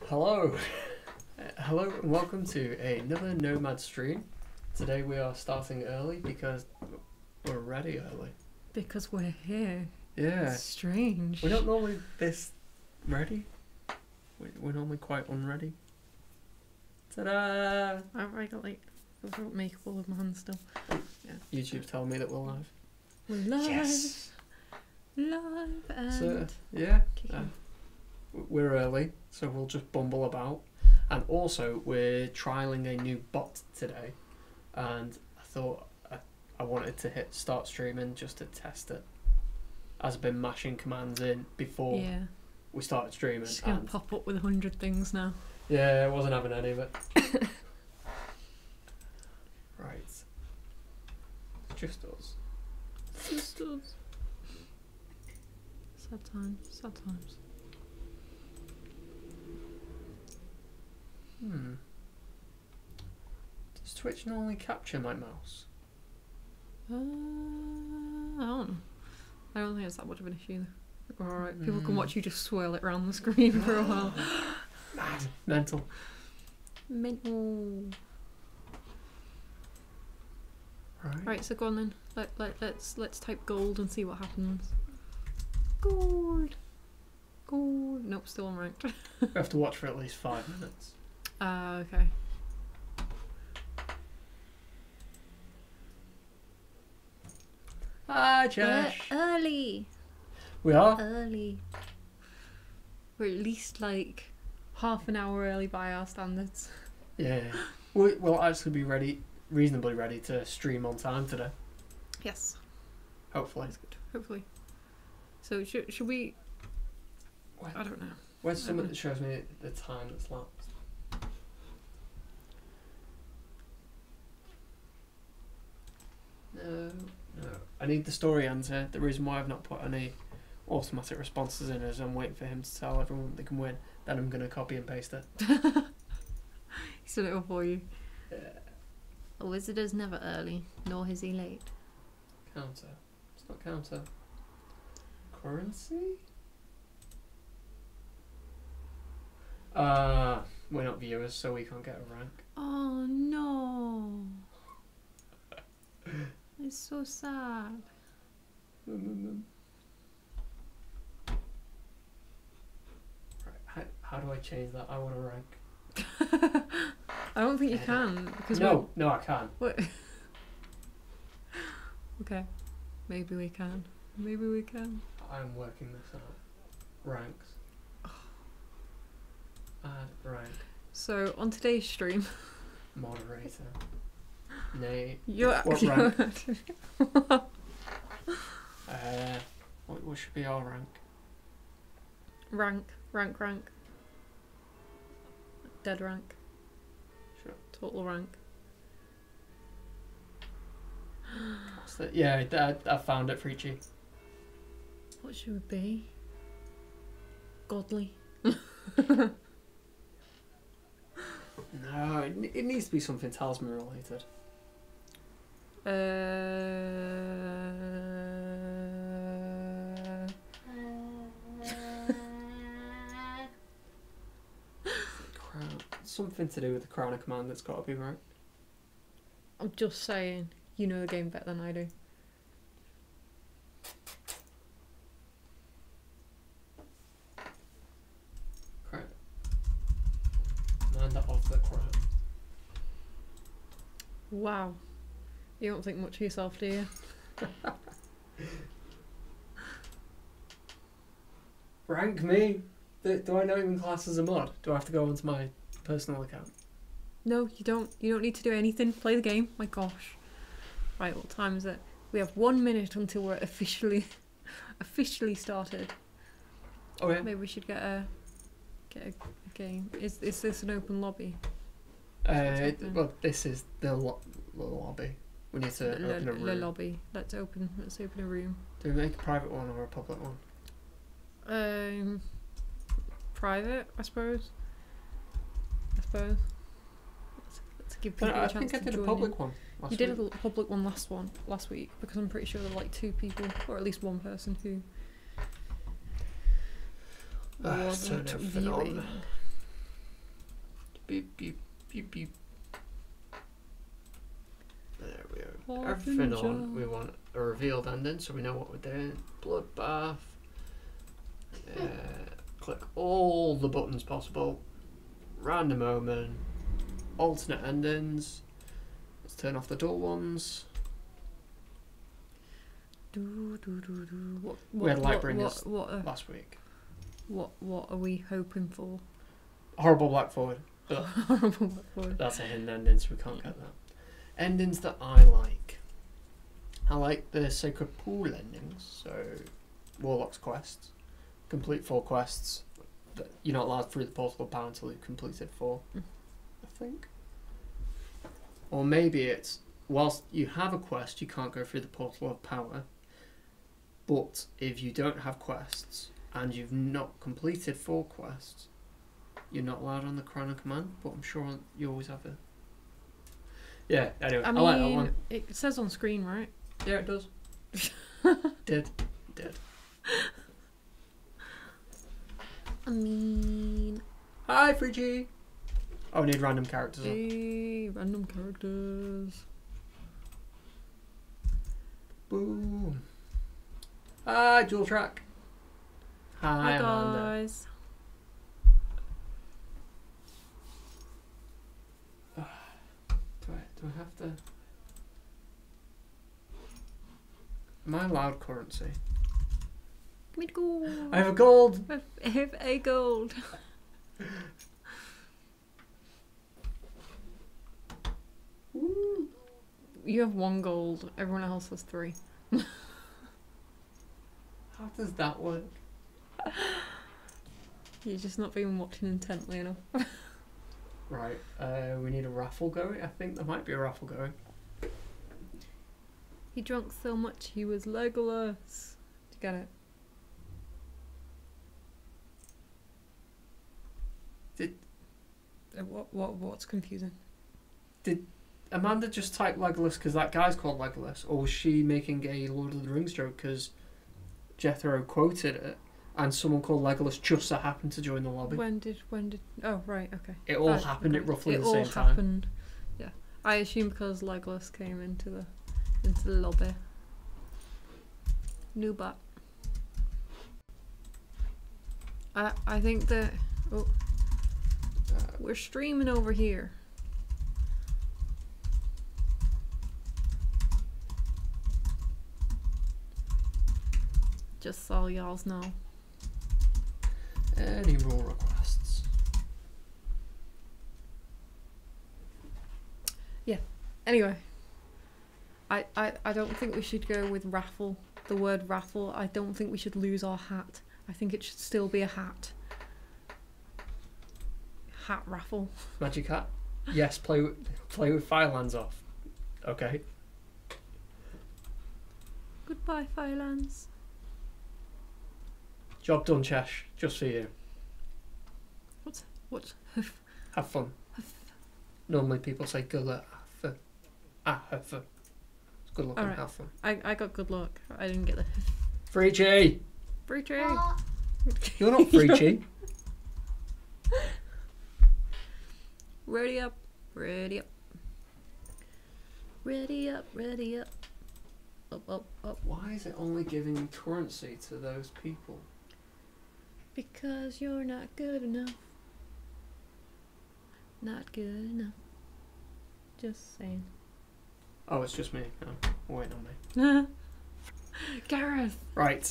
Hello, hello, and welcome to another Nomad stream. Today we are starting early because we're ready early. Because we're here. Yeah, It's strange. we're not normally this ready. We're normally quite unready. Ta-da! I got like makeup all over my hands still. Yeah. YouTube's telling me that we're live. We're live. Yes. Live and So yeah, kicking. we're early, so we'll just bumble about. And also, we're trialing a new bot today, and I thought I wanted to hit start streaming just to test it. As I've been mashing commands in before Yeah. we started streaming. It's gonna And pop up with 100 things now. yeah, I wasn't having any of it. Right. It's just us. Just us. Sad times. Sad times. Does Twitch normally capture my mouse? I don't know. I don't think it's that much of an issue. Alright, people can watch you just swirl it around the screen for a while. Mad. Mental. Mental. Right, so go on then. Let's type gold and see what happens. Gold. Gold. Nope, still unranked. We have to watch for at least 5 minutes. Okay. Hi, Josh. We're early. We are? Early. We're at least like half an hour early by our standards. Yeah. We'll actually be reasonably ready to stream on time today. Yes. Hopefully. That's good. Hopefully. So should we? Where- I don't know. Where's someone that shows me the time that's lapsed? No. I need the story answer. The reason why I've not put any automatic responses in is I'm waiting for him to tell everyone they can win. Then I'm going to copy and paste it. He's done it all for you. Yeah. A wizard is never early, nor is he late. Counter. It's not counter. Currency? We're not viewers, so we can't get a rank. Oh no. It's so sad. Right, how do I change that? I want a rank. I don't think you can because No, I can't. What? Okay, maybe we can. Maybe we can. I'm working this out. Ranks. Add rank. So on today's stream, Moderator. Nay. you're What rank? What should be our rank? rank. Dead rank. Sure. Total rank. What's that? Yeah, I found it, Freachy. What should it be? Godly. No, it needs to be something talisman related. Crown. Something to do with the crown of command that's got to be right. I'm just saying, you know the game better than I do. Crown. Commander of the crown. Wow. You don't think much of yourself, do you? Rank me. Do I not even class as a mod? Do I have to go onto my personal account? No, you don't. You don't need to do anything. Play the game. My gosh. Right, what time is it? We have 1 minute until we're officially started. Oh yeah. Maybe we should get a game. Is this an open lobby? Well, this is the lobby. We need to open a room. The lobby. Let's open a room. Do we make a private one or a public one? Private, I suppose. Let's give people I a chance think I to did a join public in. one. You did a public one last week because I'm pretty sure there were like 2 people or at least one person who wasn't turn everything on. viewing. Beep, beep, beep, beep. There we go. Harbinger. Everything on. We want a revealed ending so we know what we're doing. Bloodbath. Click all the buttons possible. Random omen. Alternate endings. Let's turn off the dull ones. We had Lightbringers last week. What are we hoping for? Horrible Black Void. But Horrible Black Void. that's a hidden ending, so we can't get that. Endings that I like. I like the Sacred Pool endings, so Warlock's quests. Complete 4 quests. You're not allowed through the Portal of Power until you've completed 4, I think. Or maybe it's, whilst you have a quest, you can't go through the Portal of Power, but if you don't have quests, and you've not completed 4 quests, you're not allowed on the Crown of Command, but I'm sure you always have a... Yeah, anyway, I like that one. It says on screen, right? Yeah, it does. Did. I mean... Hi, Friggy! Oh, we need random characters on. Hey, random characters. Boom. Hi, Dual Track. Hi, Amanda. Guys. Do I have to... Am I allowed currency? Give me the gold. I have a gold! I have a gold. Woo. You have 1 gold. Everyone else has 3. How does that work? You're just not been watching intently enough. Right, we need a raffle going. I think there might be a raffle going. He drank so much he was Legolas. Did you get it? What's confusing? Did Amanda just type Legolas because that guy's called Legolas, or was she making a Lord of the Rings joke because Jethro quoted it and someone called Legolas just so happened to join the lobby? When did? Oh, right, okay. It all happened at roughly the same It all time. happened. Yeah, I assume because Legolas came into the lobby. New bot. I think that we're streaming over here. Just so y'all's know. Any rule requests? Yeah. Anyway, I don't think we should go with raffle. The word raffle. I don't think we should lose our hat. I think it should still be a hat. Hat raffle. Magic hat? Yes, play with Firelands off. Okay. Goodbye, Firelands. Job done, Chesh. Just for you. What? Have fun. Normally people say good luck. Have fun. It's good luck and Alright. have fun. I got good luck. I didn't get the Freechy! free trade. You're not Freechy. Ready up. Ready up. Ready up. Ready up. Up. Why is it only giving currency to those people? Because you're not good enough. Not good enough. Just saying. Oh, it's just me. Oh, waiting on me. Gareth. Right.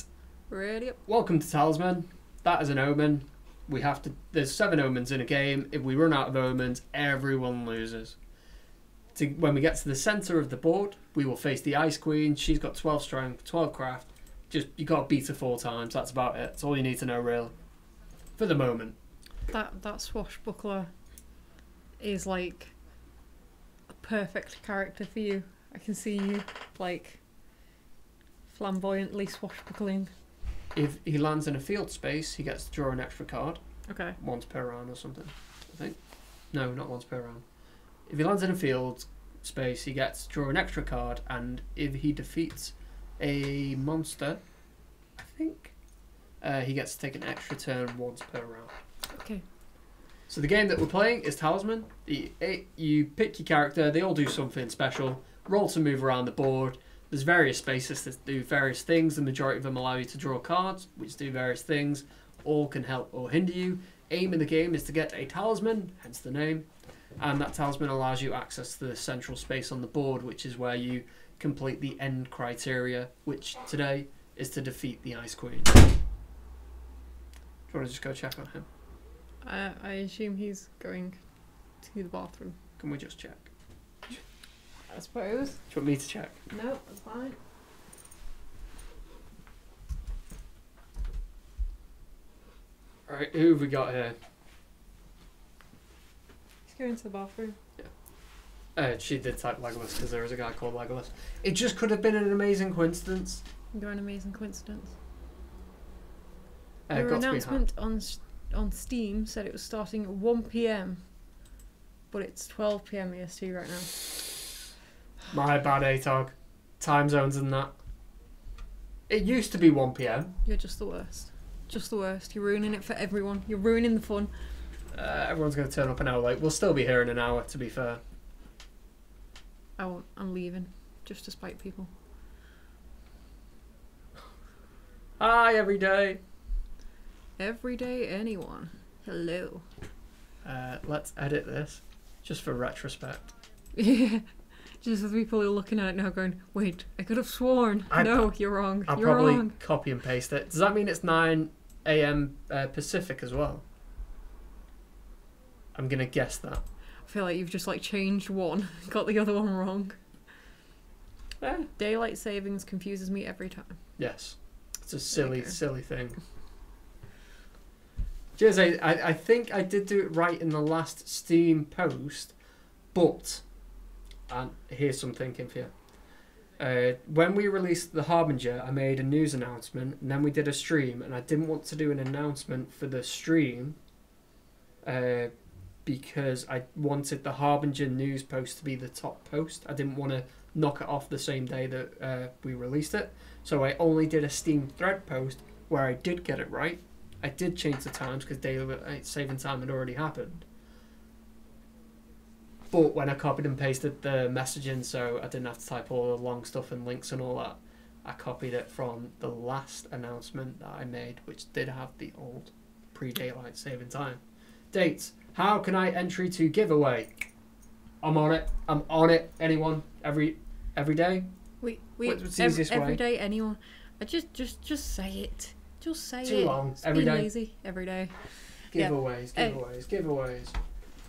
Ready up. Welcome to Talisman. That is an omen. We have to. There's 7 omens in a game. If we run out of omens, everyone loses. When we get to the centre of the board, we will face the Ice Queen. She's got 12 strength, 12 craft. Just you got to beat her 4 times. That's about it. That's all you need to know, really. For the moment. That swashbuckler is like a perfect character for you. I can see you like flamboyantly swashbuckling. If he lands in a field space, he gets to draw an extra card. Okay. Once per round or something, I think. No, not once per round. If he lands in a field space, he gets to draw an extra card, and if he defeats a monster, I think, he gets to take an extra turn once per round. Okay. So the game that we're playing is Talisman. You pick your character, they all do something special, roll to move around the board. There's various spaces that do various things. The majority of them allow you to draw cards, which do various things. All can help or hinder you. Aim in the game is to get a talisman, hence the name. And that talisman allows you access to the central space on the board, which is where you complete the end criteria, which today is to defeat the Ice Queen. Do you want to just go check on him? I assume he's going to the bathroom. Can we just check? I suppose. Do you want me to check? No, that's fine. Alright, who have we got here? He's going to the bathroom. She did type Legolas because there is a guy called Legolas. It just could have been an amazing coincidence. You're an amazing coincidence. Got Your to be announcement on Steam said it was starting at 1 PM, but it's 12 PM EST right now. My bad, ATOG. Time zones and that. It used to be 1 PM. You're just the worst. Just the worst. You're ruining it for everyone. You're ruining the fun. Everyone's going to turn up an hour late. We'll still be here in an hour, to be fair. I'm leaving, just to spite people. Hi, every day. Everyday anyone. Hello. Let's edit this, just for retrospect. Yeah. Just as people are looking at it now going, wait, I could have sworn. No, you're wrong. I'll You're probably wrong. copy and paste it. Does that mean it's 9 AM Pacific as well? I'm going to guess that. I feel like you've just like changed one, got the other one wrong. Daylight savings confuses me every time. Yes. It's a silly thing. Cheers, I think I did do it right in the last Steam post, but, and here's some thinking for you. When we released the Harbinger, I made a news announcement, and then we did a stream, and I didn't want to do an announcement for the stream, because I wanted the Harbinger news post to be the top post. I didn't want to knock it off the same day that we released it. So I only did a Steam thread post where I did get it right. I did change the times because daylight saving time had already happened. But when I copied and pasted the messaging so I didn't have to type all the long stuff and links and all that, I copied it from the last announcement that I made, which did have the old pre-daylight saving time. Dates. How can I entry to giveaway? I'm on it. I'm on it. Anyone? Every day? What's the easiest way? Every day, anyone. Just say it. Just say it. Too long. Just Every be day. lazy. Every day. Giveaways, giveaways.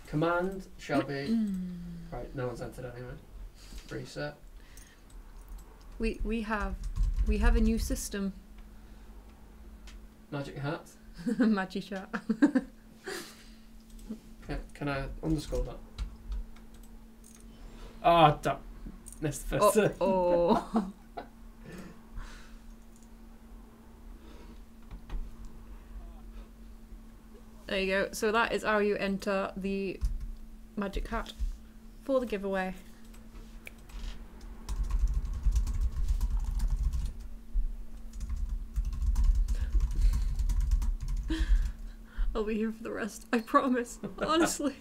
Command shall be... Right, no one's entered anyway. Reset. We have a new system. Magic hat. Magic chat. Can I underscore that? Oh, damn. Missed the first. Oh. There you go. So that is how you enter the magic hat for the giveaway. I'll be here for the rest. I promise. Honestly.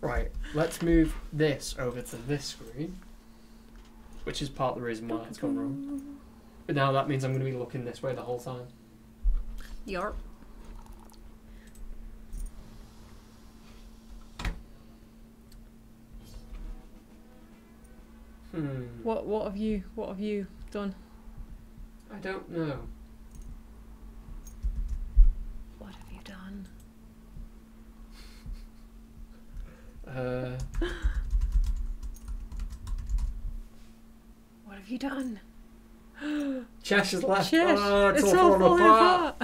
Right, let's move this over to this screen, which is part of the reason why it's gone wrong. But now that means I'm going to be looking this way the whole time. Yarp. What have you done? I don't know. What have you done? What have you done? Cheshire's left. Chesh, Oh, it's it's all all falling falling apart.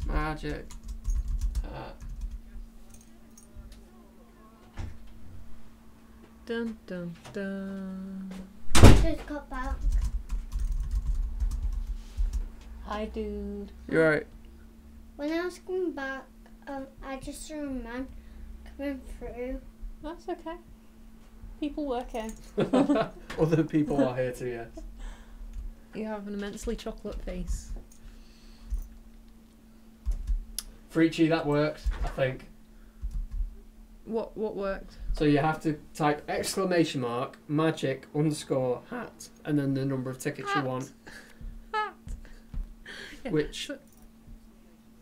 Magic. Dun dun dun. Just got back. Hi, dude. You're right. When I was coming back, I just saw a man coming through. That's okay. People work here. Other people are here too, yes. You have an immensely chocolate face. Freachy, that worked, I think. What worked? So you have to type exclamation mark magic underscore hat and then the number of tickets you want. Hat. Yeah. Which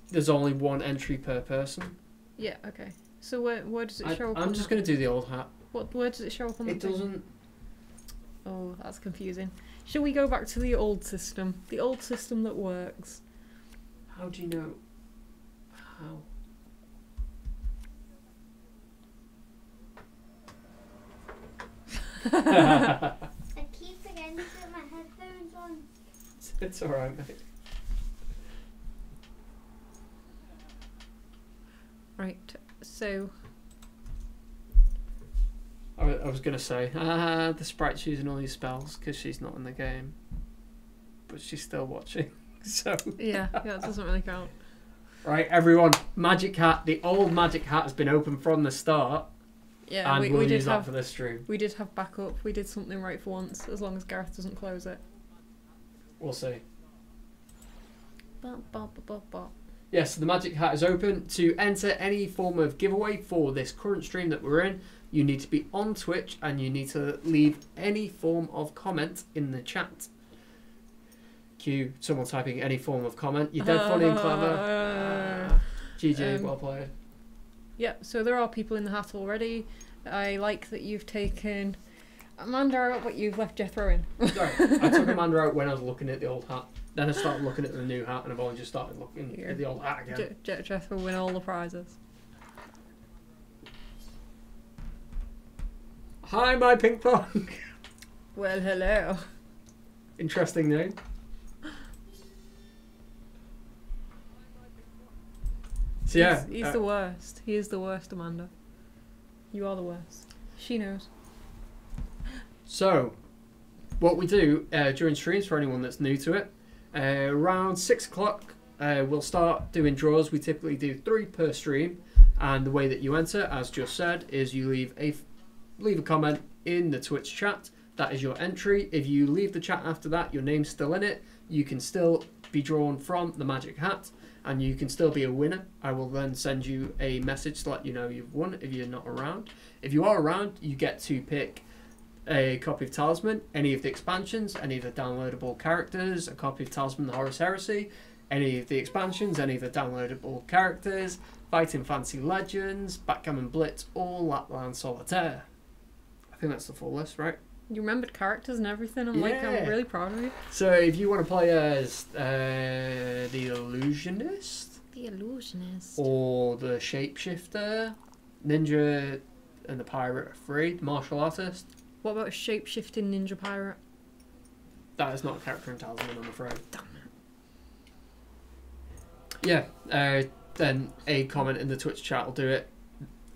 there's only one entry per person. Yeah. Okay. So where does it show up? I'm just going to do the old hat. Where does it show up on the It thing? doesn't. Oh, that's confusing. Shall we go back to the old system? The old system that works. How do you know? How? I keep forgetting to put my headphones on. It's alright, mate. Right. So I was going to say, the sprite's using all these spells because she's not in the game. But she's still watching, so... yeah, it doesn't really count. Right, everyone, magic hat. The old magic hat has been open from the start. Yeah, And we we'll did use that have for this stream. we did have backup. We did something right for once, as long as Gareth doesn't close it. We'll see. Ba, ba, ba, ba, ba. Yes, the magic hat is open. To enter any form of giveaway for this current stream that we're in, you need to be on Twitch and you need to leave any form of comment in the chat. Cue someone typing any form of comment. You're dead funny and clever. GG, well played. Yeah, so there are people in the hat already. I like that you've taken Amanda out, but you've left Jethro in. Sorry, I took Amanda out when I was looking at the old hat. Then I started looking at the new hat, and I've only just started looking at the old hat again. Jethro win all the prizes. Hi, my ping pong. Well, hello. Interesting name. So yeah, He's the worst. He is the worst, Amanda. You are the worst. She knows. So, what we do during streams, for anyone that's new to it, around 6 o'clock, we'll start doing draws. We typically do 3 per stream, and the way that you enter, as just said, is you leave a comment in the Twitch chat. That is your entry. If you leave the chat after that, your name's still in it. You can still be drawn from the magic hat, and you can still be a winner. I will then send you a message to let you know you've won if you're not around. If you are around, you get to pick a copy of Talisman, any of the expansions, any of the downloadable characters, a copy of Talisman the Horus Heresy, any of the expansions, any of the downloadable characters, Fighting Fancy Legends, Backgammon Blitz, or Lapland Solitaire. I think that's the full list, right? You remembered characters and everything. I'm really proud of you. So if you want to play as the Illusionist, or the Shapeshifter, Ninja and the Pirate are free, the Martial Artist. What about a shape-shifting ninja pirate? That is not a character in Talisman, I'm afraid. Damn it. Yeah, then a comment in the Twitch chat will do it.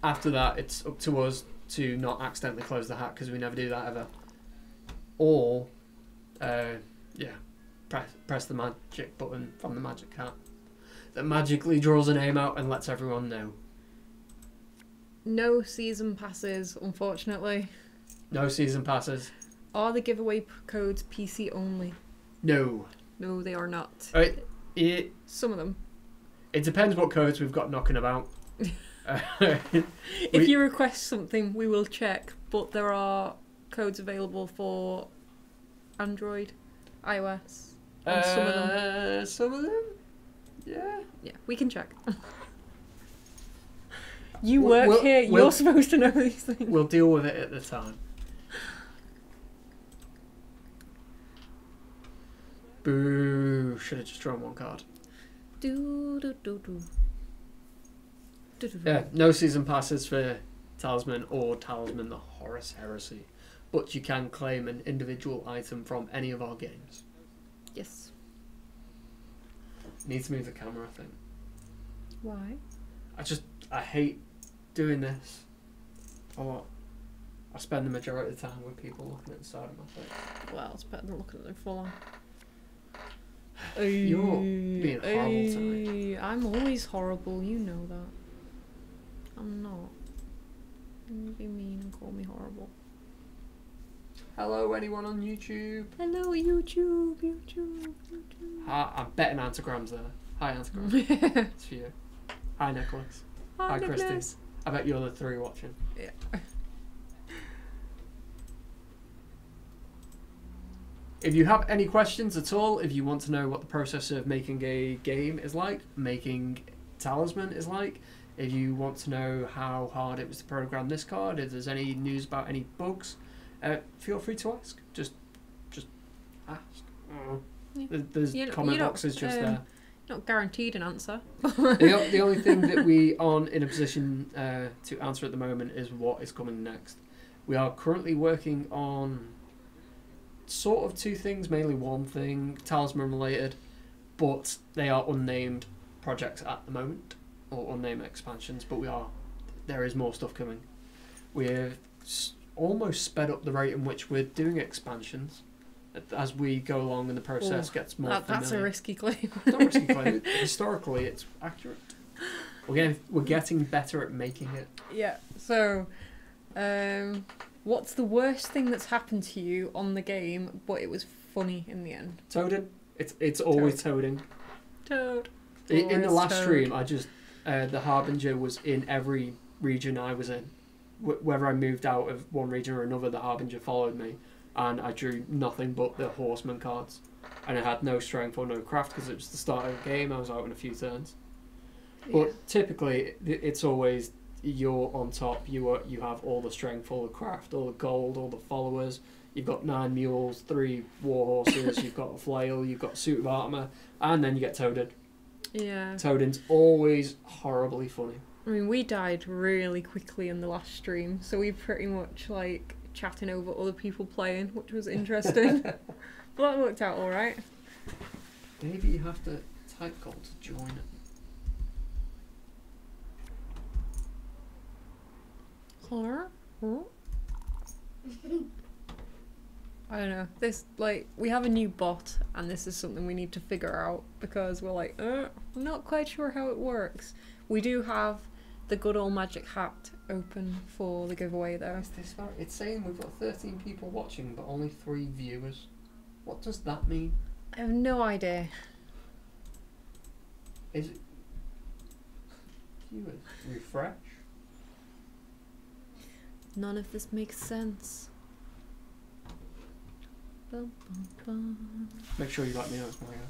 After that, it's up to us to not accidentally close the hat, because we never do that ever. Or, press the magic button from the magic hat that magically draws a name out and lets everyone know. No season passes, unfortunately. No season passes. Are the giveaway codes PC only? No. No, they are not. Some of them. It depends what codes we've got knocking about. If you request something, we will check, but there are codes available for Android, iOS, on some of them. Some of them? Yeah. Yeah, we can check. You work here, you're supposed to know these things. We'll deal with it at the time. Boo. Should have just drawn one card. Yeah, no season passes for Talisman or Talisman the Horus Heresy. But you can claim an individual item from any of our games. Yes. Need to move the camera, I think. Why? I hate doing this a lot. I spend the majority of the time with people looking at the side of my face. Well, it's better than looking at them full on. You're being horrible tonight. I'm always horrible, you know that. I'm not. Don't be mean and call me horrible. Hello, anyone on YouTube? Hello, YouTube. I'm betting Antigram's there. Hi, Antigram. It's for you. Hi, Nicholas. Hi, Christy. Nicholas. I bet you're the 3 watching. Yeah. If you have any questions at all, if you want to know what the process of making a game is like, making Talisman is like, if you want to know how hard it was to program this card, if there's any news about any bugs, feel free to ask. Just ask. There's comment boxes just there. Not guaranteed an answer. The only thing that we aren't in a position to answer at the moment is what is coming next. We are currently working on sort of 2 things, mainly one thing, Talisman related, but they are unnamed projects at the moment, or unnamed expansions, but there is more stuff coming. We've almost sped up the rate in which we're doing expansions as we go along and the process gets more familiar. That's a risky claim. Not a risky claim. Historically, it's accurate. We're getting better at making it. Yeah, so what's the worst thing that's happened to you on the game, but it was funny in the end? Toading. It's always toading. Toad. In the last Toad. stream, I just the Harbinger was in every region I was in. Whether I moved out of one region or another, the Harbinger followed me, and I drew nothing but the Horsemen cards, and I had no strength or no craft because it was the start of the game. I was out in a few turns, but typically it's always you're on top. You have all the strength, all the craft, all the gold, all the followers. You've got 9 mules, 3 war horses. You've got a flail. You've got a suit of armor, and then you get toaded. Yeah. Toading's always horribly funny. I mean, we died really quickly in the last stream, so we pretty much like chatting over other people playing, which was interesting. But that worked out all right. Maybe you have to type gold to join it. I don't know. This, like, we have a new bot, and this is something we need to figure out because we're like, I'm not quite sure how it works. We do have the good old magic hat open for the giveaway though. It's saying we've got 13 people watching, but only 3 viewers. What does that mean? I have no idea. Is it viewers? Refresh. None of this makes sense. Bum, bum, bum. Make sure you let me know it's Mario.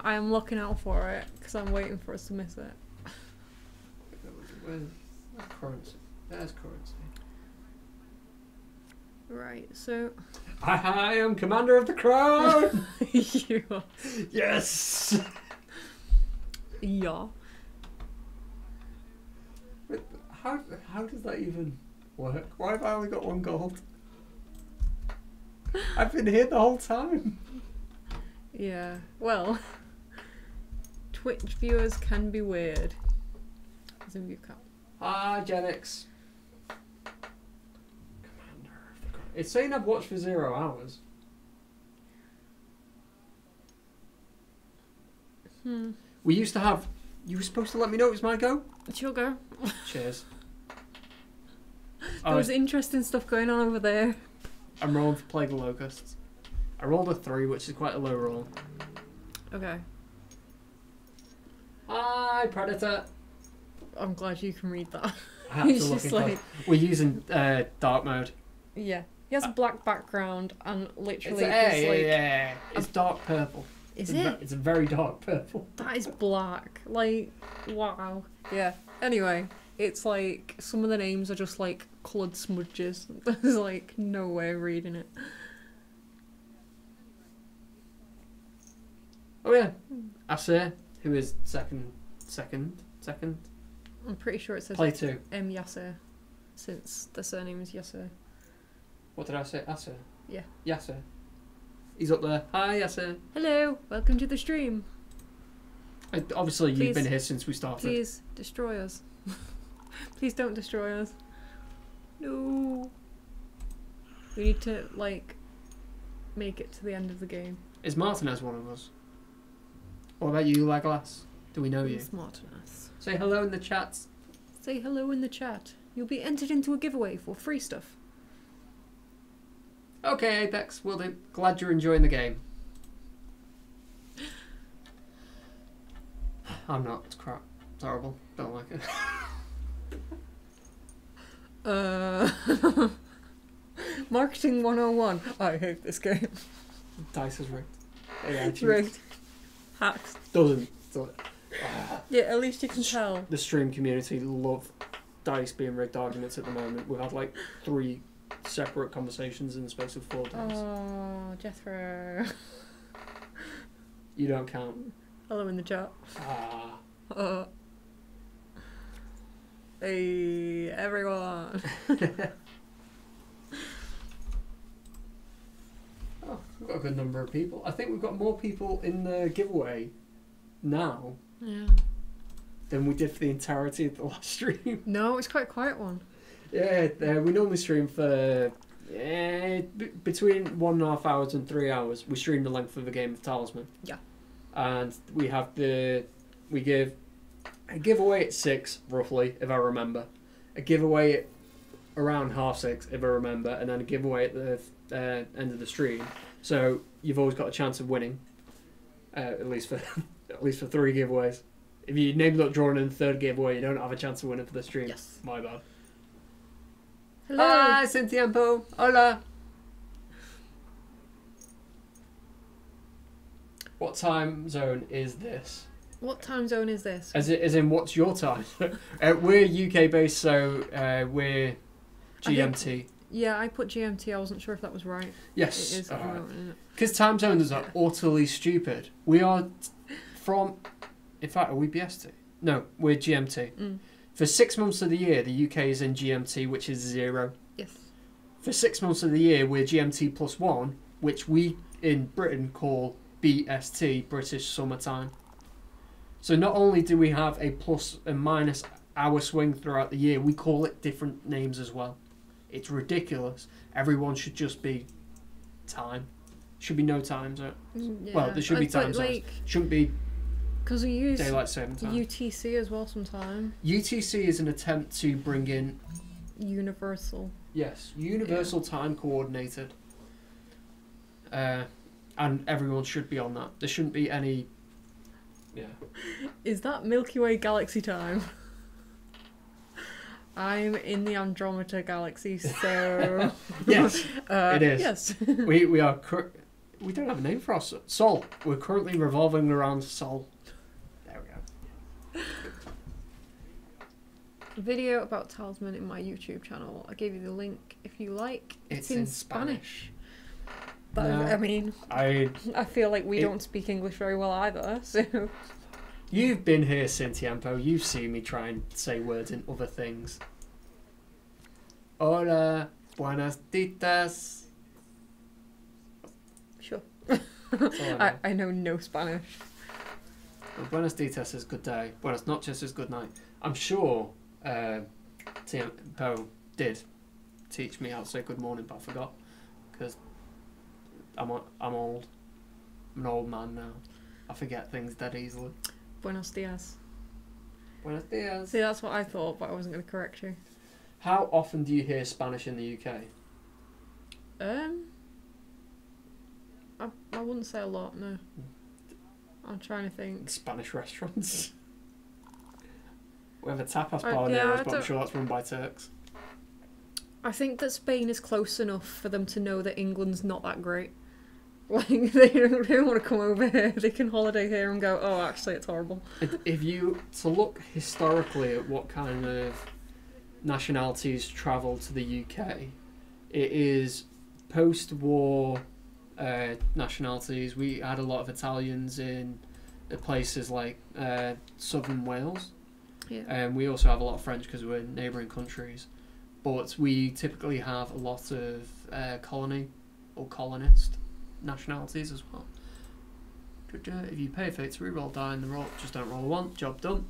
I am looking out for it because I'm waiting for us to miss it. Where's currency? There's currency. Right, so I am commander of the crown. you are. Yes. Yeah. How does that even work? Why have I only got 1 gold? I've been here the whole time. Yeah. Well, Twitch viewers can be weird. Zoom view count. Hi, Genix. Commander of the crown. It's saying I've watched for 0 hours. We used to have. You were supposed to let me know it was my go. It's your go. Cheers. There was interesting stuff going on over there. I'm rolling for Plague of Locusts. I rolled a 3, which is quite a low roll. Okay. Hi, Predator. I'm glad you can read that. I have to He's look just into like- it. We're using dark mode. Yeah. He has a black background and literally It's dark purple. Is It's it? It's a very dark purple. That is black. Like, wow. Yeah. Anyway, it's like some of the names are just like coloured smudges. There's like no way of reading it. Oh yeah, Asir, who is second. I'm pretty sure it says Play 2. M. Yasser, since the surname is Yasser. What did I say? Asir. Yeah. Yasser. He's up there. Hi, Yasser. Hello, welcome to the stream. Obviously, you've Please- been here since we started. Please destroy us. Please don't destroy us. No. We need to like make it to the end of the game. Is Martinez one of us? What about you, Legolas? Do we know you? Smartass. Say hello in the chat. Say hello in the chat. You'll be entered into a giveaway for free stuff. Okay, Apex, will do. Glad you're enjoying the game. I'm not. It's crap. Terrible. Don't like it. Marketing 101. I hate this game. Dice is rigged. AI cheats. Rigged. Hacked. Doesn't. Yeah, at least you can tell. The stream community love dice being rigged arguments at the moment. We've had like 3 separate conversations in the space of 4 days. Oh, Jethro. You don't count. Hello in the chat. Ah. Hey, everyone. Oh, we've got a good number of people. I think we've got more people in the giveaway now Yeah. than we did for the entirety of the last stream. No, it's quite a quiet one. Yeah, we normally stream for between 1.5 hours and 3 hours. We stream the length of a game of Talisman. Yeah. And we give a giveaway at 6, roughly, if I remember. A giveaway at around 5:30, if I remember, and then a giveaway at the end of the stream. So you've always got a chance of winning, at least for 3 giveaways. If you name not drawing in the 3rd giveaway, you don't have a chance of winning for the stream. Yes. My bad. Hello. Hi, sin tiempo. Hola. What time zone is this? What time zone is this? As in, what's your time? We're UK based, so we're GMT. Yeah, I put GMT. I wasn't sure if that was right. Yes. It is. Because time zones are utterly stupid. We are from... In fact, are we BST? No, we're GMT. Mm. For 6 months of the year, the UK is in GMT, which is 0. Yes. For 6 months of the year, we're GMT plus 1, which we in Britain call BST, British Summertime. So not only do we have a plus and minus hour swing throughout the year, we call it different names as well. It's ridiculous. Everyone should just be time. Should be no time zone. Yeah. Well, there should be time zones. Shouldn't be because we use daylight saving time. UTC as well sometimes. UTC is an attempt to bring in Universal. Yes, universal time coordinated. And everyone should be on that. There shouldn't be any. Yeah. Is that Milky Way galaxy time? I'm in the Andromeda galaxy, so Yes, it is. Yes. We are. We don't have a name for us. Sol. We're currently revolving around Sol. There we go. Video about Talisman in my YouTube channel. I gave you the link if you like. It's in Spanish. But No, I mean, I feel like we don't speak English very well either, so... You've been here, sin tiempo. You've seen me try and say words in other things. Hola, buenas ditas. Sure. That's all I know. I know no Spanish. Well, buenas ditas is good day. Buenas noches is good night. I'm sure Tiempo did teach me how to say good morning, but I forgot. Because I'm old. I'm an old man now. I forget things dead easily. Buenos dias. Buenos dias. See, that's what I thought, but I wasn't going to correct you. How often do you hear Spanish in the UK? I wouldn't say a lot, no. I'm trying to think. Spanish restaurants. We have a tapas Yeah, bar near us, I but I'm don't- sure that's run by Turks. I think that Spain is close enough for them to know that England's not that great. Like, they don't want to come over here. They can holiday here and go, oh, actually, it's horrible. If you to look historically at what kind of nationalities travelled to the UK, it is post-war nationalities. We had a lot of Italians in places like southern Wales. Yeah. And we also have a lot of French because we're neighbouring countries. But we typically have a lot of colony or colonist nationalities as well. If you pay a fate to reroll die in the roll, just don't roll a 1, job done.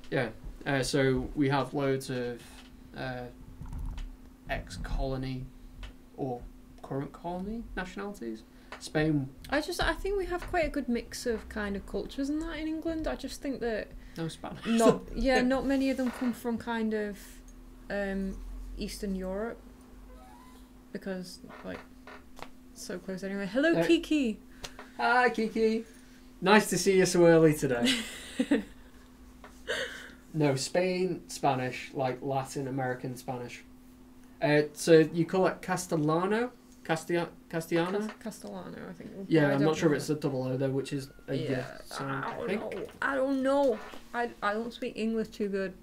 Yeah, so we have loads of ex-colony or current colony nationalities. Spain. I think we have quite a good mix of kind of cultures and that in England. I just think that No Spanish. not many of them come from kind of Eastern Europe because like so close anyway. Hello, Kiki. Hi, Kiki. Nice to see you so early today. No, Spain Spanish, like Latin American Spanish. So you call it Castellano? Castellano? Castellano, I think. Yeah, I I'm don't not sure know. if it's a double O though, which is a Yeah, sound, I I don't think. know. I don't know. I don't speak English too good.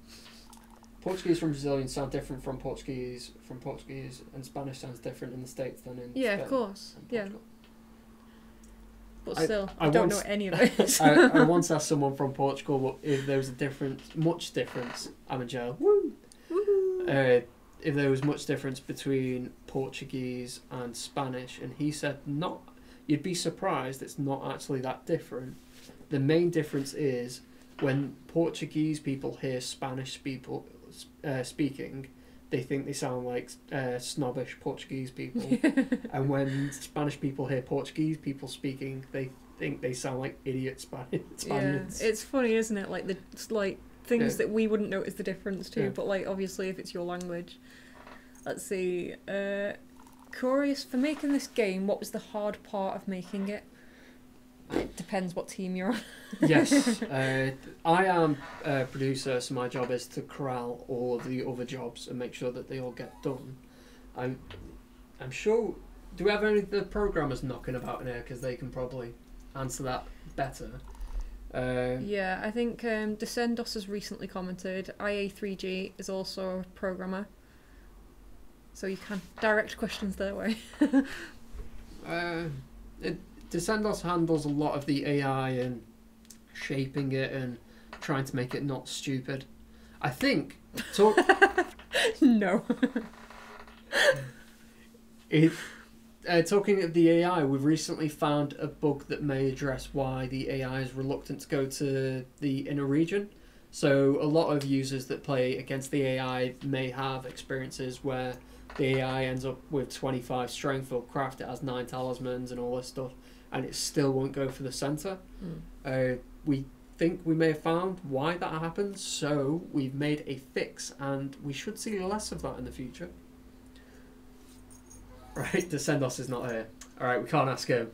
Portuguese from Brazilian sound different from Portuguese and Spanish sounds different in the States than in Yeah, Spain of course. and Yeah, Portugal. but I- still, I I don't once- know any of this. I once asked someone from Portugal if there was a much difference. I'm in jail. Woo! Woohoo. If there was much difference between Portuguese and Spanish, and he said not. You'd be surprised. It's not actually that different. The main difference is when Portuguese people hear Spanish people speaking, they think they sound like snobbish Portuguese people, and when Spanish people hear Portuguese people speaking, they think they sound like idiot Spaniards. Yeah, it's funny, isn't it? Like things Yeah. that we wouldn't notice the difference to, Yeah. but like obviously if it's your language. Let's see. Curious, for making this game, what was the hard part of making it? It depends what team you're on. Yes, I am a producer, so my job is to corral all of the other jobs and make sure that they all get done. I'm sure. Do we have any of the programmers knocking about in here? Because they can probably answer that better. Yeah, I think Descendos has recently commented. IA3G is also a programmer, so you can direct questions their way. Descendos handles a lot of the AI and shaping it and trying to make it not stupid. I think. No. Talking of the AI, we've recently found a bug that may address why the AI is reluctant to go to the inner region. So a lot of users that play against the AI may have experiences where the AI ends up with 25 strength or craft, it has 9 talismans and all this stuff, and it still won't go for the center. We think we may have found why that happens, so we've made a fix and we should see less of that in the future. Right, Descendos is not here. Alright, we can't ask him.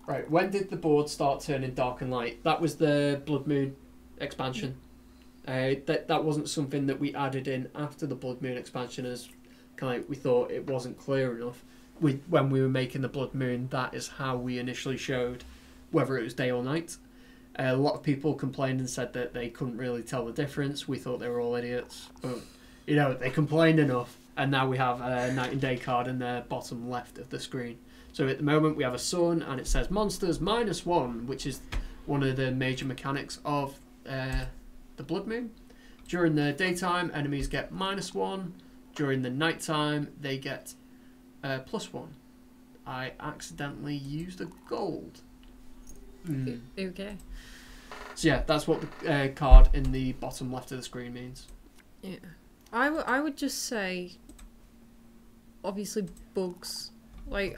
Right, when did the board start turning dark and light? That was the Blood Moon expansion. That wasn't something that we added in after the Blood Moon expansion, as kind of we thought it wasn't clear enough. When we were making the Blood Moon, that is how we initially showed whether it was day or night. A lot of people complained and said that they couldn't really tell the difference. We thought they were all idiots, but they complained enough, and now we have a night and day card in the bottom left of the screen. So at the moment we have a sun, and it says monsters -1, which is one of the major mechanics of the Blood Moon. During the daytime, enemies get -1. During the nighttime, they get +1. I accidentally used a gold. Okay. So yeah, that's what the card in the bottom left of the screen means. Yeah. I would just say, obviously, bugs. Like,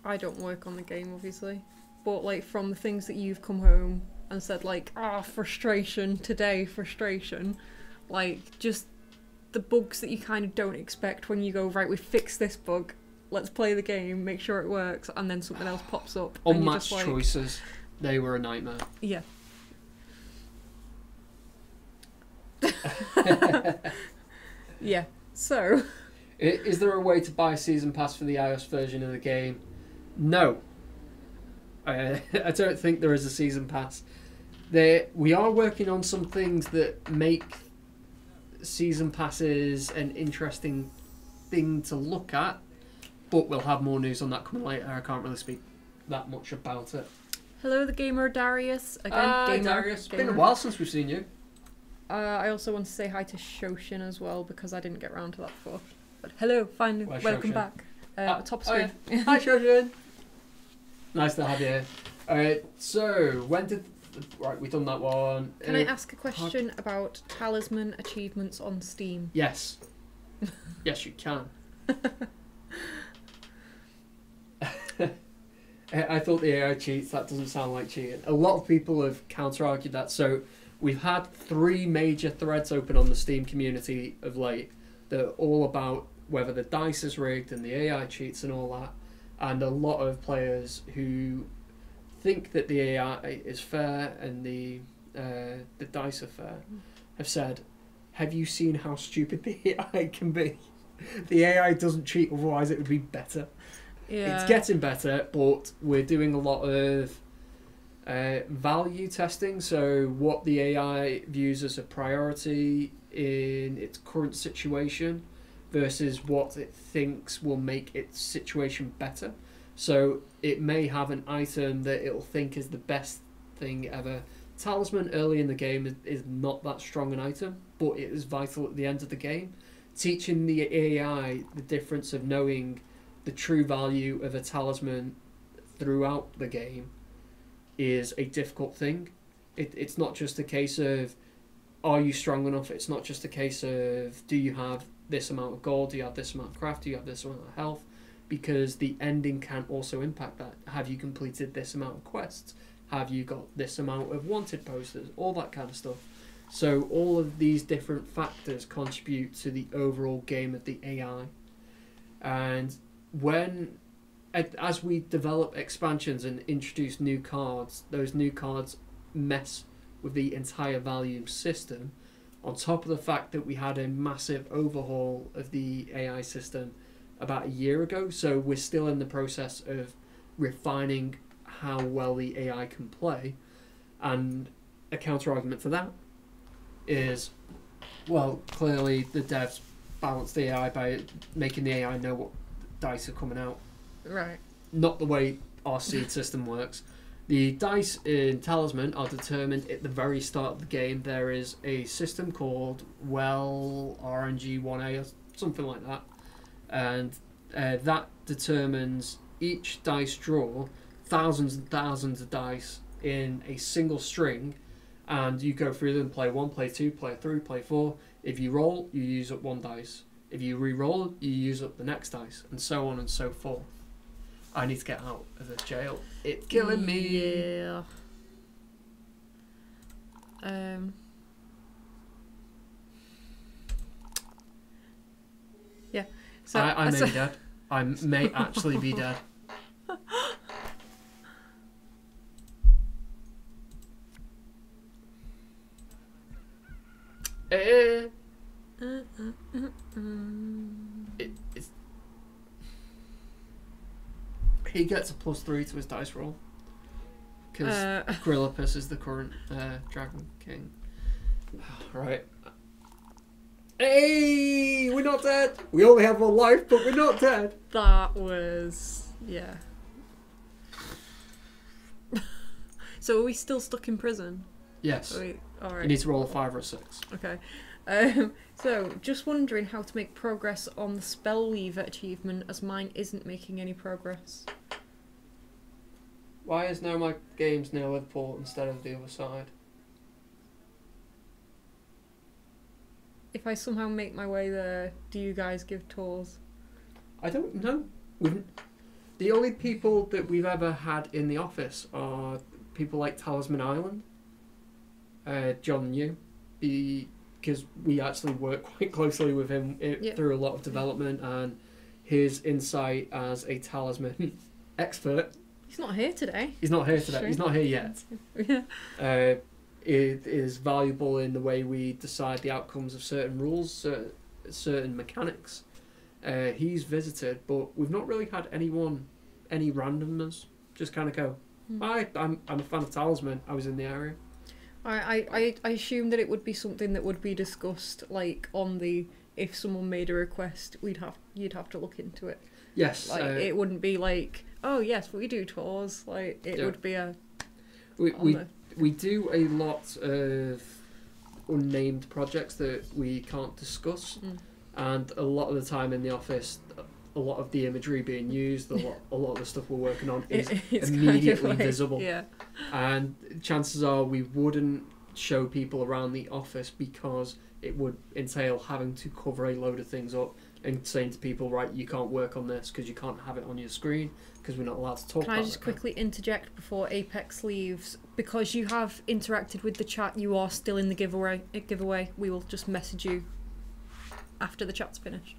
I don't work on the game, obviously. But, like, from the things that you've come home and said, like, frustration, today, frustration. Like, just the bugs that you kind of don't expect when you go, right, we fixed this bug, let's play the game, make sure it works, and then something else pops up. And you're Unmatched just like, choices, they were a nightmare. Yeah. Yeah, so... Is there a way to buy a season pass for the iOS version of the game? No. I don't think there is a season pass. We are working on some things that make season passes an interesting thing to look at, but we'll have more news on that coming later. I can't really speak that much about it. Hello, the gamer Darius. Again, gamer. Darius. It's been a Gamer. while since we've seen you. I also want to say hi to Shoshin as well, because I didn't get around to that before. But hello, finally, Where's welcome Shoshin? back. Top screen. Yeah. Hi, Shojin. Nice to have you here. Alright, so when did... Right, we've done that one. Can I ask a question about talisman achievements on Steam? Yes. Yes, you can. I thought the AI cheats. That doesn't sound like cheating. A lot of people have counter-argued that. So we've had 3 major threads open on the Steam community of late that are all about whether the dice is rigged and the AI cheats and all that. And a lot of players who think that the AI is fair and the dice are fair, have said, have you seen how stupid the AI can be? The AI doesn't cheat, otherwise it would be better. Yeah. It's getting better, but we're doing a lot of value testing. So what the AI views as a priority in its current situation versus what it thinks will make its situation better. So it may have an item that it'll think is the best thing ever. Talisman early in the game is not that strong an item, but it is vital at the end of the game. Teaching the AI the difference of knowing the true value of a talisman throughout the game is a difficult thing. It's not just a case of, are you strong enough? It's not just a case of, do you have this amount of gold? Do you have this amount of craft? Do you have this amount of health? Because the ending can also impact that. Have you completed this amount of quests? Have you got this amount of wanted posters? All that kind of stuff. So all of these different factors contribute to the overall game of the AI. And as we develop expansions and introduce new cards, those new cards mess with the entire value system, on top of the fact that we had a massive overhaul of the AI system about a year ago. So we're still in the process of refining how well the AI can play. And a counter argument to that is, well, clearly the devs balance the AI by making the AI know what dice are coming out. Right. Not the way our seed system works. The dice in Talisman are determined at the very start of the game. There is a system called RNG1A or something like that. And that determines each dice draw, thousands and thousands of dice in a single string, and you go through them, play 1, play 2, play 3, play 4. If you roll, you use up 1 dice. If you re-roll, you use up the next dice, and so on and so forth. I need to get out of the jail. It's killing me. Yeah. Yeah. So I may be dead. I may actually be dead. It's he gets a +3 to his dice roll because Grillipus is the current Dragon King. Right. Hey, we're not dead. We only have 1 life, but we're not dead. That was yeah. So are we still stuck in prison? Yes. All right. You need to roll a 5 or a 6. Okay. So, just wondering how to make progress on the Spell Weaver achievement, as mine isn't making any progress. Why is now my games near Liverpool instead of the other side? If I somehow make my way there, do you guys give tours? I don't know. The only people that we've ever had in the office are people like Talisman Island, John and you, because we actually work quite closely with him through a lot of development, and his insight as a Talisman expert. He's not here today. He's not here today. Sure. He's not here yet. Yeah. It is valuable in the way we decide the outcomes of certain rules, certain mechanics. He's visited, but we've not really had any randomers just kind of go, hi, I'm a fan of Talisman, I was in the area. I assume that it would be something that would be discussed, like on the, if someone made a request, you'd have to look into it. Yes. Like it wouldn't be like, oh yes, we do tours. Like it would be a. We do a lot of unnamed projects that we can't discuss, and a lot of the time in the office, a lot of the imagery being used, a lot of the stuff we're working on is immediately kind of visible. Yeah. And chances are we wouldn't show people around the office because it would entail having to cover a load of things up and saying to people, right, you can't work on this because you can't have it on your screen because we're not allowed to talk about it. Can I just quickly interject before Apex leaves? Because you have interacted with the chat, you are still in the giveaway. We will just message you after the chat's finished.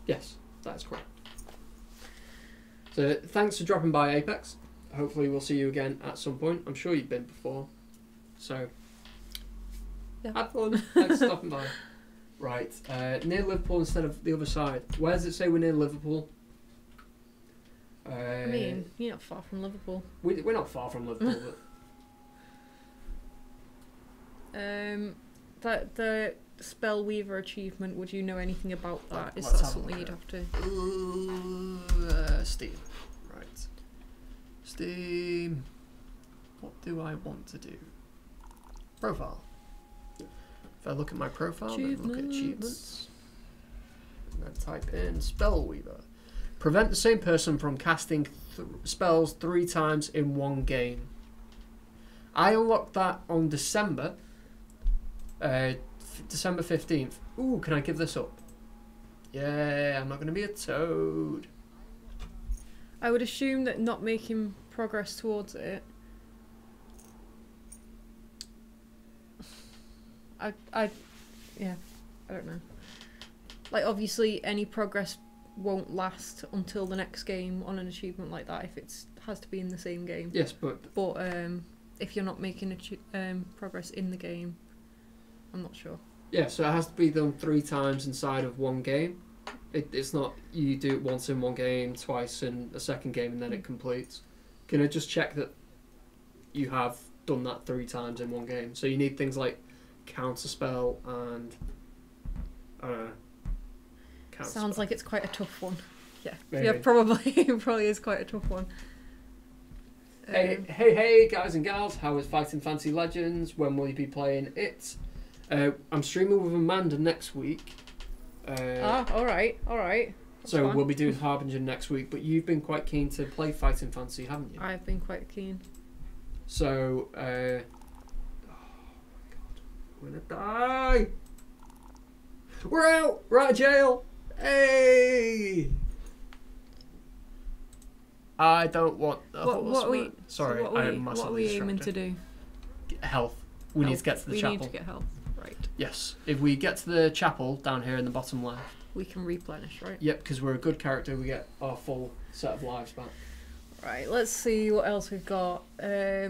Yes, that's correct. So thanks for dropping by, Apex. hopefully we'll see you again at some point. I'm sure you've been before. So, Yeah. have fun. Thanks for stopping by. Right, near Liverpool instead of the other side. Where does it say we're near Liverpool? I mean, you're not far from Liverpool. We're not far from Liverpool, That the Spellweaver achievement. Would you know anything about that? Is Let's that have a something look you'd at have to? Steam. Right. Steam. What do I want to do? Profile. If I look at my profile, then look at achievements. And then type in Spellweaver. Prevent the same person from casting spells 3 times in one game. I unlocked that on December 15th. Ooh, can I give this up? Yeah, I'm not going to be a toad. I would assume that not making progress towards it. Yeah, I don't know. Like, obviously, any progress won't last until the next game on an achievement like that if it has to be in the same game. Yes, but if you're not making progress in the game, I'm not sure. yeah, so it has to be done 3 times inside of one game. It's not you do it once in one game, twice in a second game, and then it completes. Can I just check that you have done that 3 times in one game? So you need things like counterspell and Sounds like it's quite a tough one. Yeah, Maybe. yeah, probably it probably is quite a tough one. Hey, guys and gals, how is Fighting Fantasy Legends? When will you be playing it? I'm streaming with Amanda next week. Alright. So we'll be doing Harbinger next week, but you've been quite keen to play Fighting Fantasy, haven't you? I've been quite keen. So, oh my god, I'm gonna die! We're out! We're out of jail! Hey! I don't want the What are we? Sorry, what I am massively What are we aiming to distracted. do? Health. We need to get to the we chapel. need to get health. Right. Yes. If we get to the chapel down here in the bottom left. We can replenish, right? Yep, because we're a good character, we get our full set of lives back. Right. Let's see what else we've got. Yeah.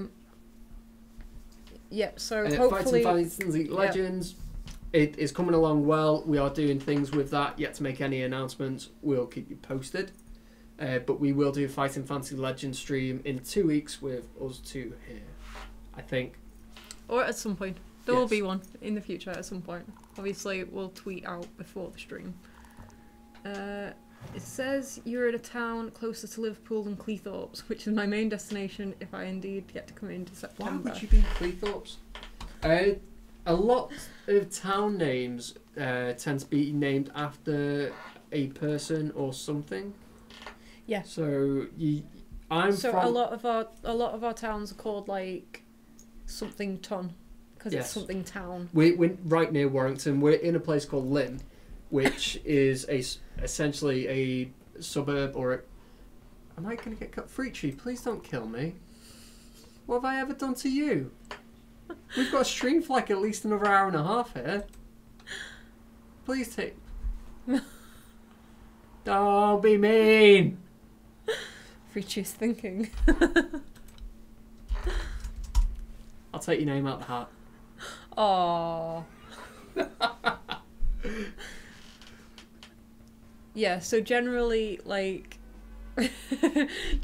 So hopefully, Fighting Fantasy Legends. It is coming along well. We are doing things with that. Yet to make any announcements, we'll keep you posted. But we will do a Fighting Fantasy Legends stream in 2 weeks with us two here, I think. or at some point. There will Yes. be one in the future at some point. Obviously, we'll tweet out before the stream. It says you're in a town closer to Liverpool than Cleethorpes, which is my main destination if I indeed get to come into Why September. would you be in Cleethorpes? A lot of town names tend to be named after a person or something. Yeah. So a lot of our towns are called like something ton because Yes. it's something town. We're right near Warrington. We're in a place called Lynn, which is essentially a suburb Am I going to get cut? Freachy, please don't kill me. What have I ever done to you? We've got a stream for like at least another hour and a half here. Please take... Don't be mean! Freachiest thinking. I'll take your name out the hat. Aww. Yeah, so generally, like,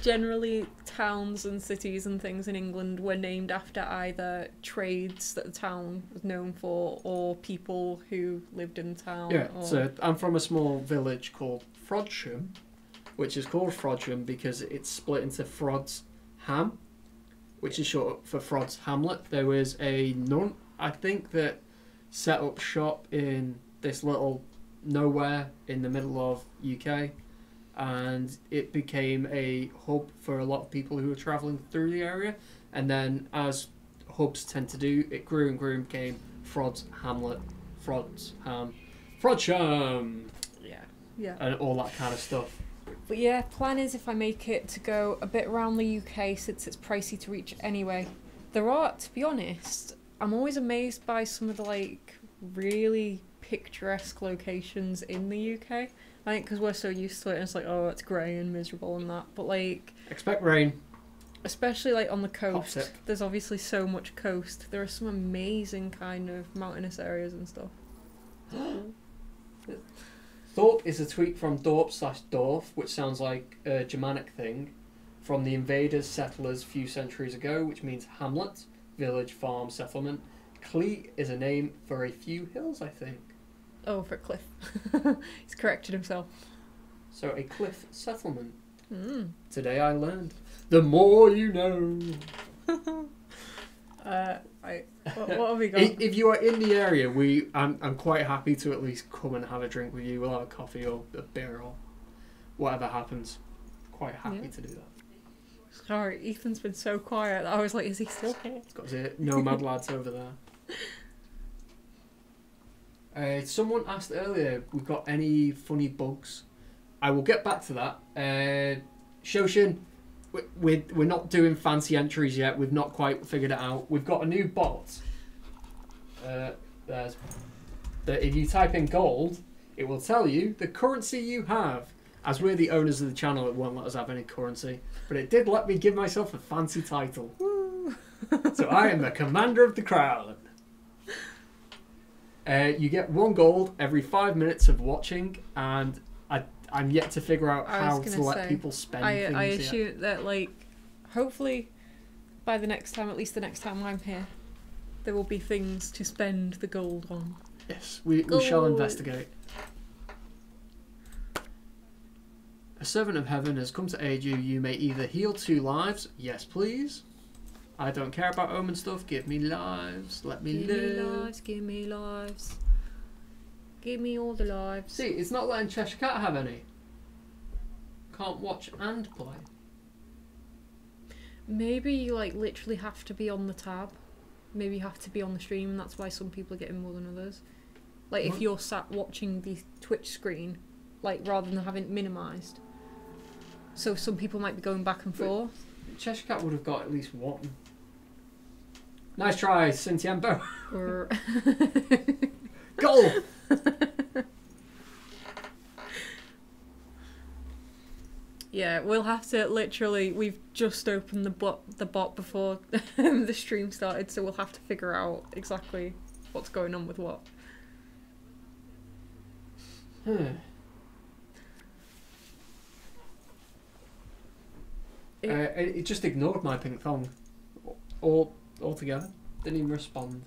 generally towns and cities and things in England were named after either trades that the town was known for or people who lived in the town. Yeah, or... so I'm from a small village called Frodsham, which is called Frodsham because it's split into Frod's Ham, which is short for Frod's Hamlet. There was a nun, I think, that set up shop in this little nowhere in the middle of UK, and it became a hub for a lot of people who were travelling through the area. And then, as hubs tend to do, it grew and grew and became Frod's Hamlet, Frod's Ham, Frodsham, Yeah. and all that kind of stuff. But yeah, plan is if I make it to go a bit around the UK since it's pricey to reach anyway. There are, to be honest, I'm always amazed by some of the like really picturesque locations in the UK. I think because we're so used to it and it's like, oh, it's grey and miserable and that. But like... Expect rain. Especially like on the Hot coast. tip. There's obviously so much coast. There are some amazing kind of mountainous areas and stuff. Thorpe is a tweet from Dorp/Dorf, which sounds like a Germanic thing, from the invaders, settlers few centuries ago, which means hamlet, village, farm, settlement. Clee is a name for a few hills, I think. Oh, for Cliff. He's corrected himself. So a cliff settlement. Mm. Today I learned. The more you know. What have we got? If you are in the area, I'm quite happy to at least come and have a drink with you. We'll have a coffee or a beer or whatever happens. Quite happy to do that. Sorry, Ethan's been so quiet that I was like, is he still here? It's got his Nomad lads over there. Someone asked earlier, we've got any funny bugs? I will get back to that. Shoshin, we're not doing fancy entries yet. We've not quite figured it out. We've got a new bot. That if you type in gold, it will tell you the currency you have. As we're the owners of the channel, it won't let us have any currency. But it did let me give myself a fancy title. So I am the commander of the crown. You get 1 gold every 5 minutes of watching, and I'm yet to figure out how to let people spend things. I assume that, like, hopefully by the next time, at least the next time I'm here, there will be things to spend the gold on. Yes, we shall investigate. A servant of heaven has come to aid you. You may either heal 2 lives. Yes, please. I don't care about omen stuff. Give me lives. Let me live. Give me lives, give me lives. Give me all the lives. See, it's not letting Cheshire Cat have any. Can't watch and play. Maybe you, like, literally have to be on the tab. Maybe you have to be on the stream, and that's why some people are getting more than others. Like, if you're sat watching the Twitch screen, like, rather than having it minimised. So some people might be going back and forth. Cheshire Cat would have got at least 1. Nice try, Cintiembo. Or Goal! yeah, we'll have to literally. We've just opened the bot before the stream started, so we'll have to figure out exactly what's going on with what. It just ignored my pink thong altogether. Didn't even respond.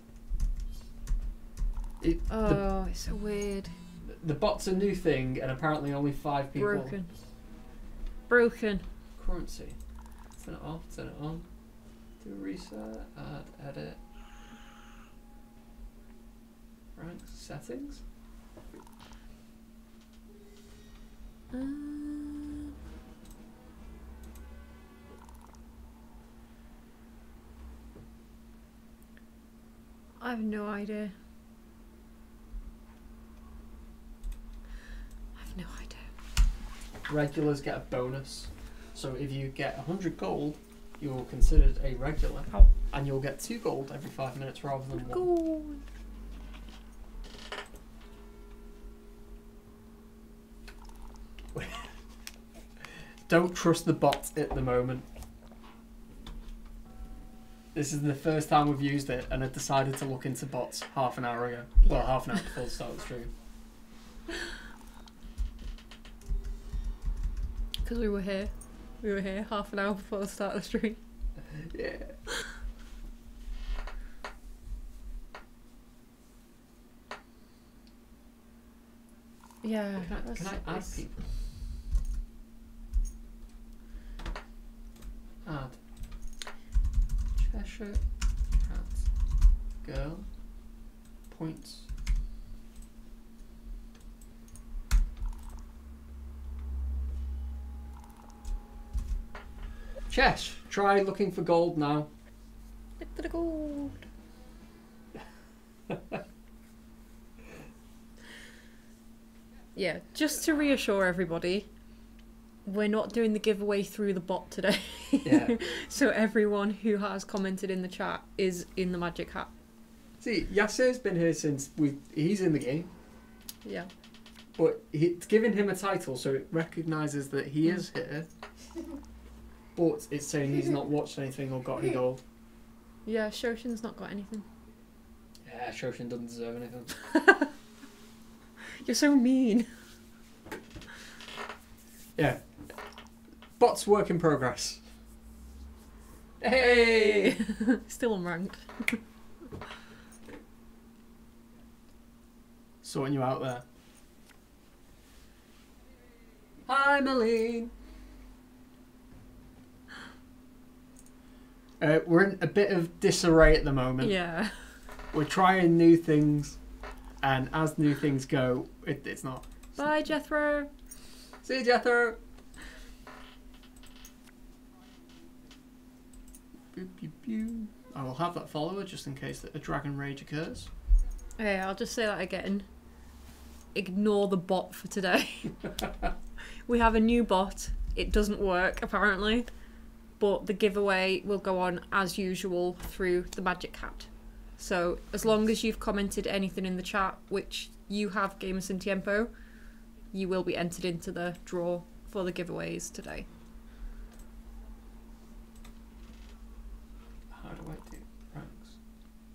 It's so weird. The bot's a new thing, and apparently only 5 people. Broken. Currency. Turn it off. Turn it on. Do a reset. Add. Edit. Right. Settings. I have no idea. Regulars get a bonus. So if you get 100 gold, you're considered a regular. Oh. And you'll get 2 gold every 5 minutes rather than 1. Gold. Don't trust the bot at the moment. This is the first time we've used it, and I decided to look into bots half an hour ago. Well, half an hour before the start of the stream. Because we were here. We were here half an hour before the start of the stream. Yeah. Yeah. Can I add people? Add. Cheshire Cat Girl. Points. Chesh, try looking for gold now. Look for the gold. Yeah, just to reassure everybody, we're not doing the giveaway through the bot today. Yeah. So everyone who has commented in the chat is in the magic hat. See, Yasser's been here since he's in the game. Yeah. But it's given him a title, so it recognises that he is here. but it's saying he's not watched anything or got any gold. Yeah, Shoshin's not got anything. Yeah, Shoshin doesn't deserve anything. You're so mean. Yeah. Bot's work in progress. Hey! Still unranked. Sorting you out there. Hi, Malene. We're in a bit of disarray at the moment. Yeah. We're trying new things, and as new things go, it's not. Bye, Jethro. See you, Jethro. Pew, pew, pew. I will have that follower just in case that a dragon rage occurs. Okay, I'll just say that again. Ignore the bot for today. We have a new bot. It doesn't work, apparently. But the giveaway will go on as usual through the Magic Hat. So, as long as you've commented anything in the chat, which you have, Gamer Sin Tiempo, you will be entered into the draw for the giveaways today. How do I do ranks?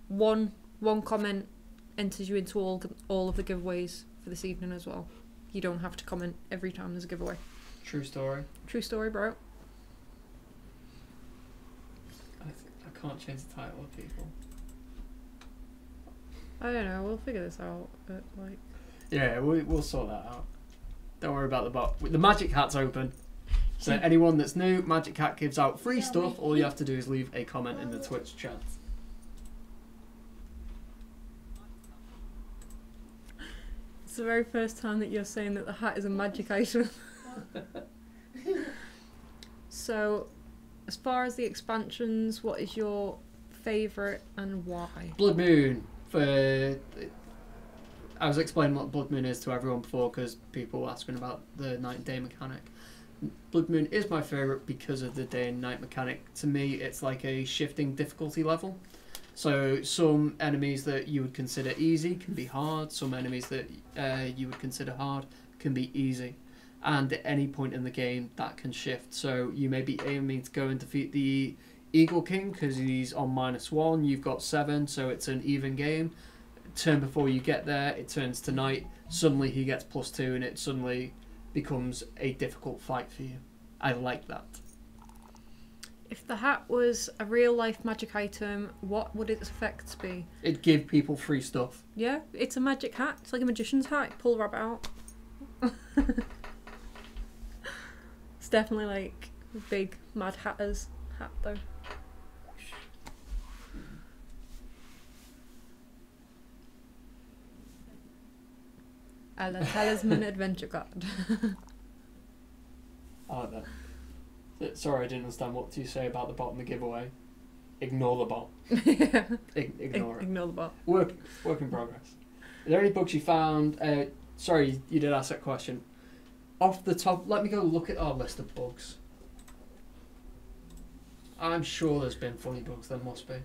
One comment enters you into all of the giveaways for this evening as well. You don't have to comment every time there's a giveaway. True story. True story, bro. I can't change the title of people. I don't know. We'll figure this out. But like, Yeah, we'll sort that out. Don't worry about the bot. The Magic Hat's open. So anyone that's new, Magic Hat gives out free stuff. All you have to do is leave a comment in the Twitch chat. it's the very first time that you're saying that the hat is a magic item. So, as far as the expansions, what is your favourite and why? Blood Moon. I was explaining what Blood Moon is to everyone before because people were asking about the night and day mechanic. Blood Moon is my favourite because of the day and night mechanic. To me, it's like a shifting difficulty level. So some enemies that you would consider easy can be hard. Some enemies that you would consider hard can be easy. And at any point in the game, that can shift. So you may be aiming to go and defeat the Eagle King because he's on -1. You've got 7, so it's an even game. Turn before you get there, it turns to night. Suddenly he gets +2 and it suddenly becomes a difficult fight for you. I like that. If the hat was a real life magic item, what would its effects be? It'd give people free stuff. Yeah, it's a magic hat. It's like a magician's hat. Pull the rabbit out. It's definitely like a big Mad Hatter's hat though. A talisman adventure card. I like that. Sorry, I didn't understand what you say about the bot and the giveaway. Ignore the bot. Yeah. Ignore it. Ignore the bot. Work in progress. Are there any bugs you found? Sorry, you did ask that question. Off the top, let me go look at our list of bugs. I'm sure there's been funny bugs. There must be.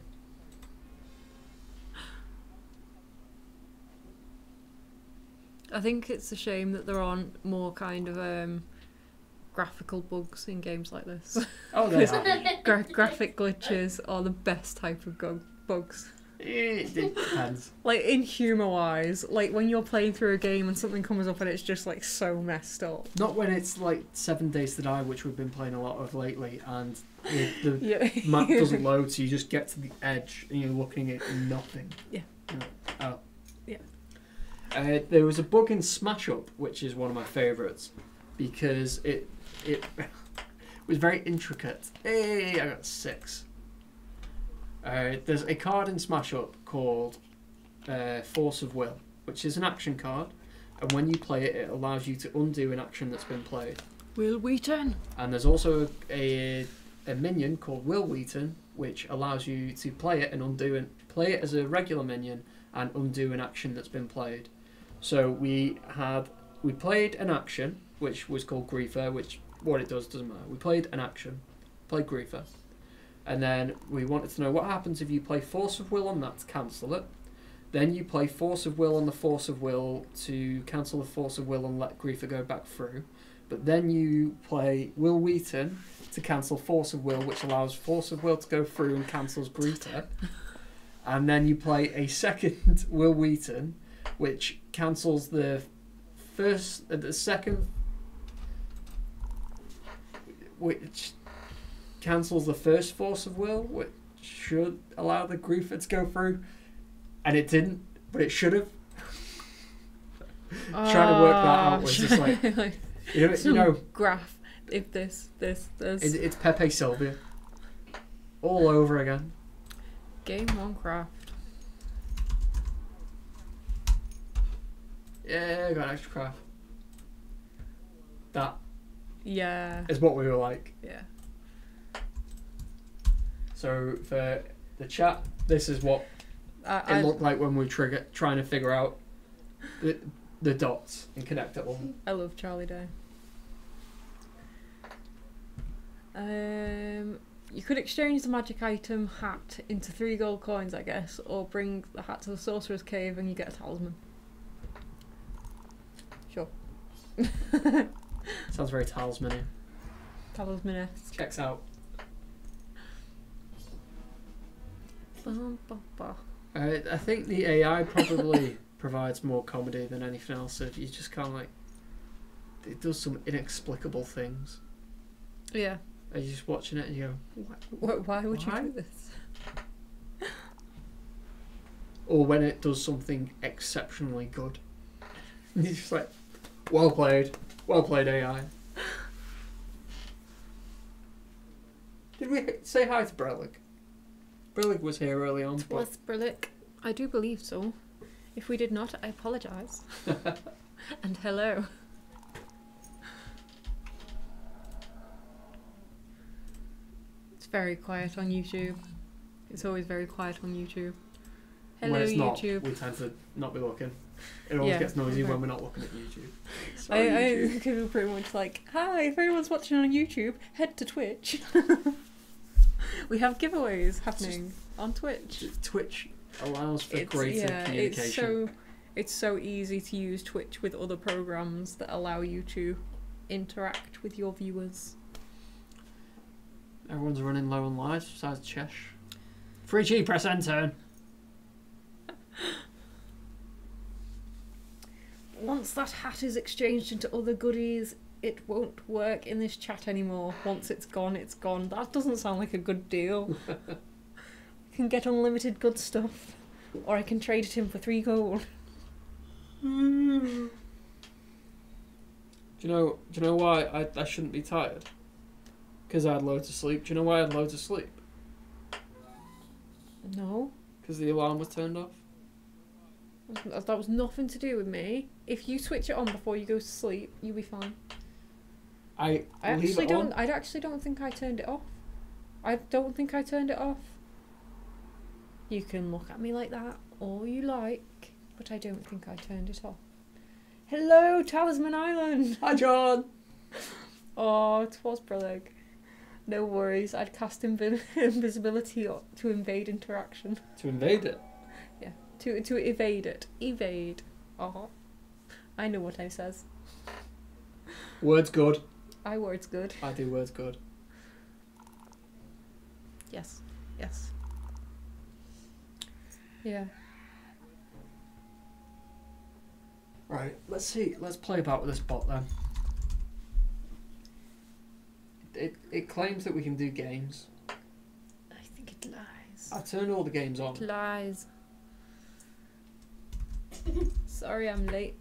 I think it's a shame that there aren't more kind of graphical bugs in games like this. Oh, they are. Graphic glitches are the best type of bugs. It depends. Like in humour wise, like when you're playing through a game and something comes up and it's just like so messed up. Not when it's like 7 Days to Die, which we've been playing a lot of lately, and the Yeah. map doesn't load, so you just get to the edge and you're looking at nothing. Yeah. You're like, oh. Yeah. There was a bug in Smash Up, which is one of my favourites, because it was very intricate. Hey, I got 6. There's a card in Smash Up called Force of Will, which is an action card, and when you play it, it allows you to undo an action that's been played. Will Wheaton. And there's also a minion called Will Wheaton, which allows you to play it and undo it. Play it as a regular minion and undo an action that's been played. So we played an action which was called Griefer, which what it does doesn't matter. We played an action, played Griefer, and then we wanted to know what happens if you play Force of Will on that to cancel it. Then you play Force of Will on the Force of Will to cancel the Force of Will and let Griefer go back through. but then you play Will Wheaton to cancel Force of Will, which allows Force of Will to go through and cancels Greeter. And then you play a second Will Wheaton, which cancels the second, which cancels the first Force of Will, which should allow the Greeter to go through, and it didn't, but it should have. Trying to work that out was just like, you know, graph. If this. It's Pepe Sylvia all over again. Game 1 craft. Yeah, I got an extra craft. That is what we were like. Yeah. So for the chat, this is what it looked like when we trying to figure out the dots and connect it all. I love Charlie Day. You could exchange the magic item hat into 3 gold coins, I guess, or bring the hat to the sorcerer's cave and you get a talisman. Sure. Sounds very talisman-y. Talisman-esque. Checks out. I think the AI probably provides more comedy than anything else. So you just kind of like, it does some inexplicable things. Yeah. And you're just watching it and you go, why would you do this? Or when it does something exceptionally good. And you're just like, well played AI. Did we say hi to Brelig? Brelig was here early on. Was Brelig? I do believe so. If we did not, I apologise. And hello. It's very quiet on YouTube. It's always very quiet on YouTube. Hello, when it's YouTube. Not, we tend to not be looking. It always gets noisy when we're not looking at YouTube. I could be pretty much like, hi, if everyone's watching on YouTube, head to Twitch. We have giveaways happening on Twitch. Twitch allows for greater communication. It's so easy to use Twitch with other programs that allow you to interact with your viewers. Everyone's running low on lives besides Chesh. 3G, press enter. Once that hat is exchanged into other goodies, it won't work in this chat anymore. Once it's gone, it's gone. That doesn't sound like a good deal. I can get unlimited good stuff, or I can trade it in for 3 gold. Do you know why I shouldn't be tired? Because I had loads of sleep. Do you know why I had loads of sleep? No. Because the alarm was turned off. That was nothing to do with me. If you switch it on before you go to sleep, you'll be fine. I actually don't think I turned it off. I don't think I turned it off. You can look at me like that all you like, but I don't think I turned it off. Hello, Talisman Island. Hi, John. Oh, it was brilliant. No worries. I'd cast invisibility to invade interaction. To invade it? Yeah. To evade it. Evade. Oh. I know what I says. Words good. I words good. I do words good. Yes. Yes. Yeah. Right, let's see. Let's play about with this bot then. It claims that we can do games. I think it lies. I turned all the games on. It lies. Sorry I'm late.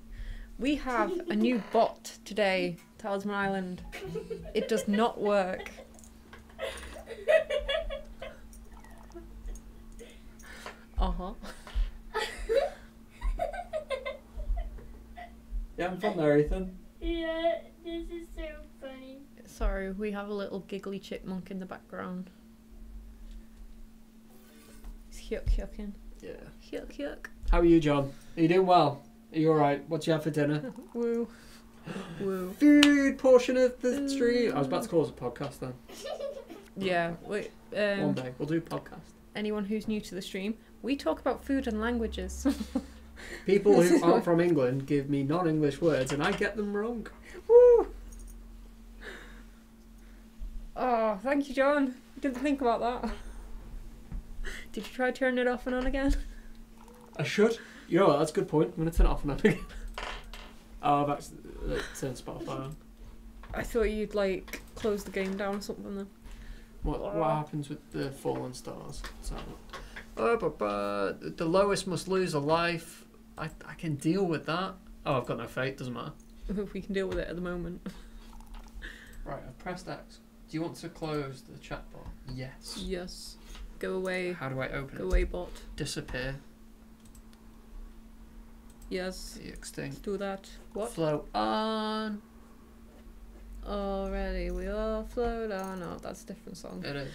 We have a new bot today, Talisman Island. It does not work. Uh-huh. Yeah, I'm from there, Ethan. Yeah, this is so funny. Sorry, we have a little giggly chipmunk in the background. He's yuck-yucking. Yeah. Yuck-yuck. How are you, John? Are you doing well? Are you alright? What do you have for dinner? Woo. Woo. Food portion of the stream. I was about to call it a podcast then. Yeah, wait. One day we'll do a podcast. Anyone who's new to the stream, we talk about food and languages. People who aren't from England give me non-English words and I get them wrong. Woo! thank you, John. Didn't think about that. Did you try turning it off and on again? I should. You know what? That's a good point. I'm going to turn it off and on again. Oh, I've actually turned Spotify on. I thought you'd like close the game down or something then. What happens with the fallen stars? So, the lowest must lose a life. I can deal with that. Oh, I've got no fate. Doesn't matter. If we can deal with it at the moment. Right, I've pressed X. Do you want to close the chat bar? Yes. Yes. Go away. How do I open it? Go away, bot. Disappear. Yes. Be extinct. Do that. What? Float on. Already we all float on. Oh, that's a different song. It is.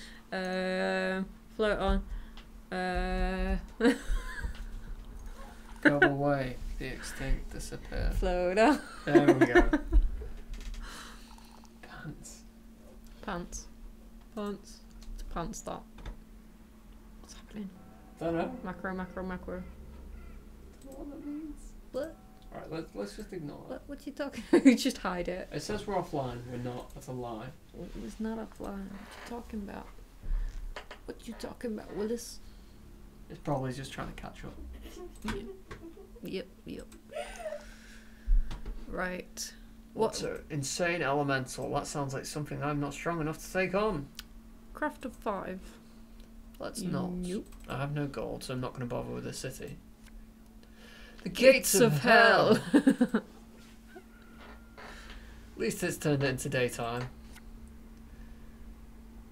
Float on. Go away. Be extinct. Disappear. Float on. There we go. Pants. Pants. Pants. It's pants that. What's happening? Don't know. Macro, macro, macro. Don't know what that means. What? Alright, let's just ignore it. What you talking about? You just hide it. It says we're offline. We're not. That's a lie. It's not offline. What you talking about? What you talking about, Willis? It's probably just trying to catch up. Yep. Right. What's an insane elemental? That sounds like something I'm not strong enough to take on. Craft of 5. Let's not. Nope. I have no gold, so I'm not going to bother with the city. The Gates of hell. At least it's turned into daytime.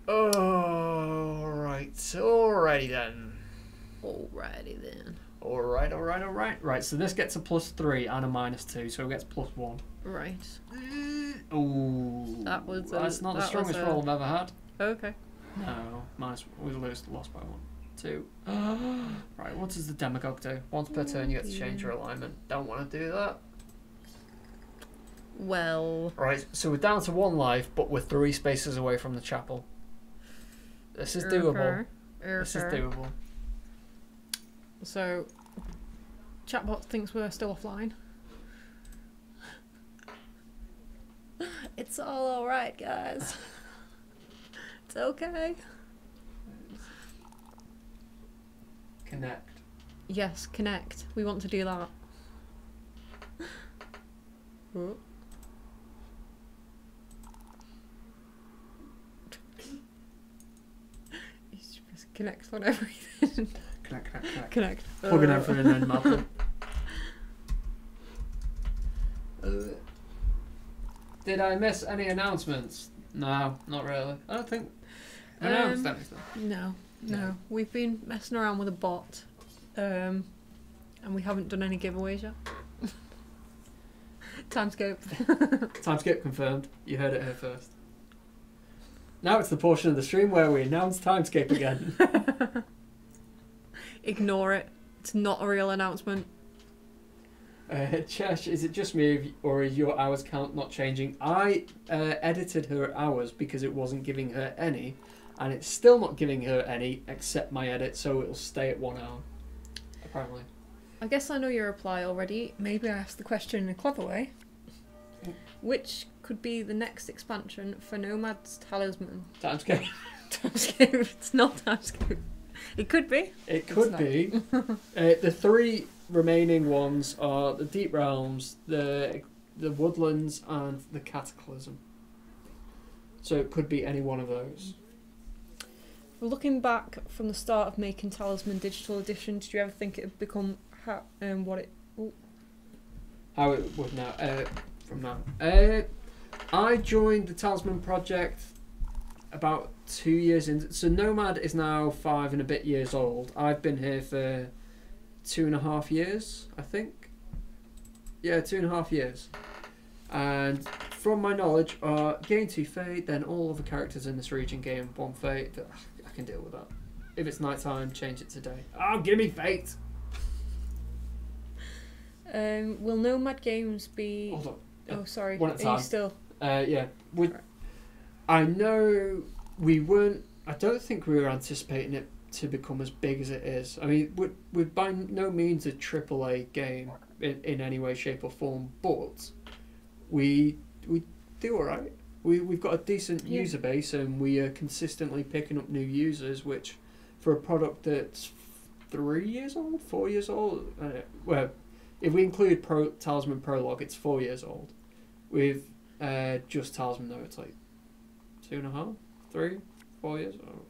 Alrighty then. Alrighty then. Alright. Right, so this gets a +3 and a -2, so it gets +1. Right. Ooh. That's not the strongest roll I've ever had. Okay. No, we lost by 1. 2. Right, what does the demagogue do? Once per turn you get to change your alignment. Don't want to do that. Well. Right, so we're down to 1 life, but we're 3 spaces away from the chapel. This is doable. This is doable. So, chatbot thinks we're still offline. It's all alright, guys. It's okay. Connect. Yes, connect. We want to do that. Oh. You should press connect on everything. Connect. Plugging everything in, Malcolm. Did I miss any announcements? No, not really. I don't think. Announced anything. No. We've been messing around with a bot, and we haven't done any giveaways yet. Timescape. Timescape confirmed. You heard it here first. Now it's the portion of the stream where we announce Timescape again. Ignore it. It's not a real announcement. Chesh, is it just me or is your hours count not changing? I edited her hours because it wasn't giving her any, and it's still not giving her any except my edit, so it'll stay at 1 hour, apparently. I guess I know your reply already. Maybe I asked the question in a clever way. Which could be the next expansion for Nomad's Talisman? Timescape. Timescape. It's not Timescape. It could be. It could be. The 3 remaining ones are the Deep Realms, the Woodlands, and the Cataclysm. So it could be any one of those. Looking back from the start of making Talisman Digital Edition, did you ever think it would become what it... Ooh. How it would now, from now. I joined the Talisman project about 2 years in. So Nomad is now 5 and a bit years old. I've been here for 2.5 years, I think. Yeah, 2.5 years. And from my knowledge, gain 2 fate, then all other characters in this region gain 1 fate. I can deal with that. If it's nighttime, change it to day. Oh, give me fate! Will Nomad games be... Hold on. Oh, sorry. One at a time. Are you still... Yeah. I know we weren't... I don't think we were anticipating it to become as big as it is. I mean, we're by no means a AAA game in any way, shape or form, but we do alright. we've got a decent Yeah. user base, and we are consistently picking up new users, which for a product that's 3 years old, 4 years old, well, if we include Talisman Prologue, it's 4 years old. With just Talisman though, it's like 2.5, 3, 4 years old.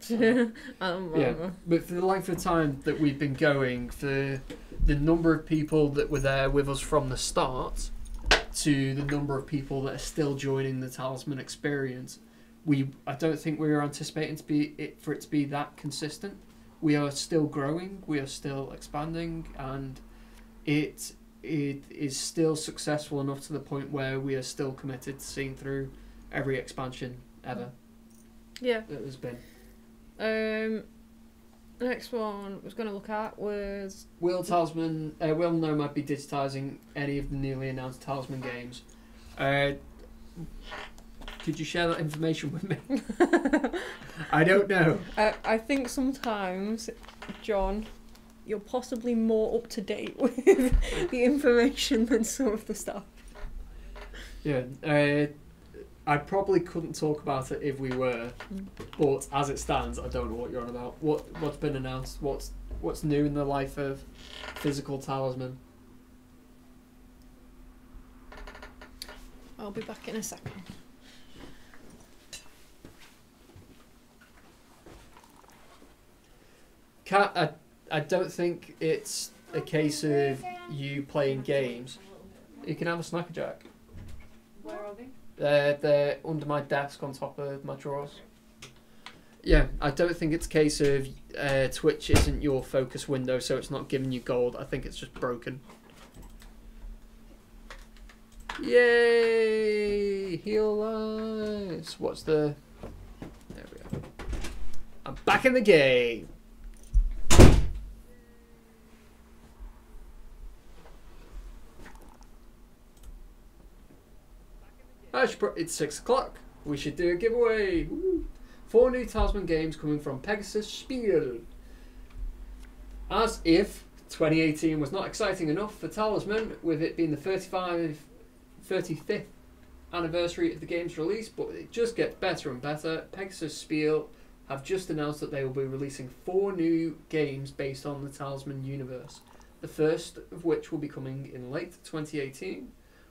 Yeah, but for the length of time that we've been going, for the number of people that were there with us from the start to the number of people that are still joining the Talisman experience, I don't think we were anticipating for it to be that consistent. We are still growing, we are still expanding, and it is still successful enough to the point where we are still committed to seeing through every expansion ever. Yeah. That has been. The next one I was going to look at was... Will Nomad be digitising any of the newly announced Talisman games? Could you share that information with me? I don't know. I think sometimes, John, you're possibly more up to date with the information than some of the stuff. Yeah, I probably couldn't talk about it if we were, but as it stands, I don't know what you're on about. What's been announced? What's new in the life of physical Talisman? I'll be back in a second. I don't think it's a case of you playing games. You can have a Snacker Jack. Where are they? They're under my desk on top of my drawers. Yeah, I don't think it's a case of Twitch isn't your focus window, so it's not giving you gold. I think it's just broken. Yay! Heal lives. What's the... There we go. I'm back in the game. It's 6 o'clock. We should do a giveaway. Woo. 4 new Talisman games coming from Pegasus Spiel. As if 2018 was not exciting enough for Talisman, with it being the 35th anniversary of the game's release, but it just gets better and better. Pegasus Spiel have just announced that they will be releasing 4 new games based on the Talisman universe. The first of which will be coming in late 2018.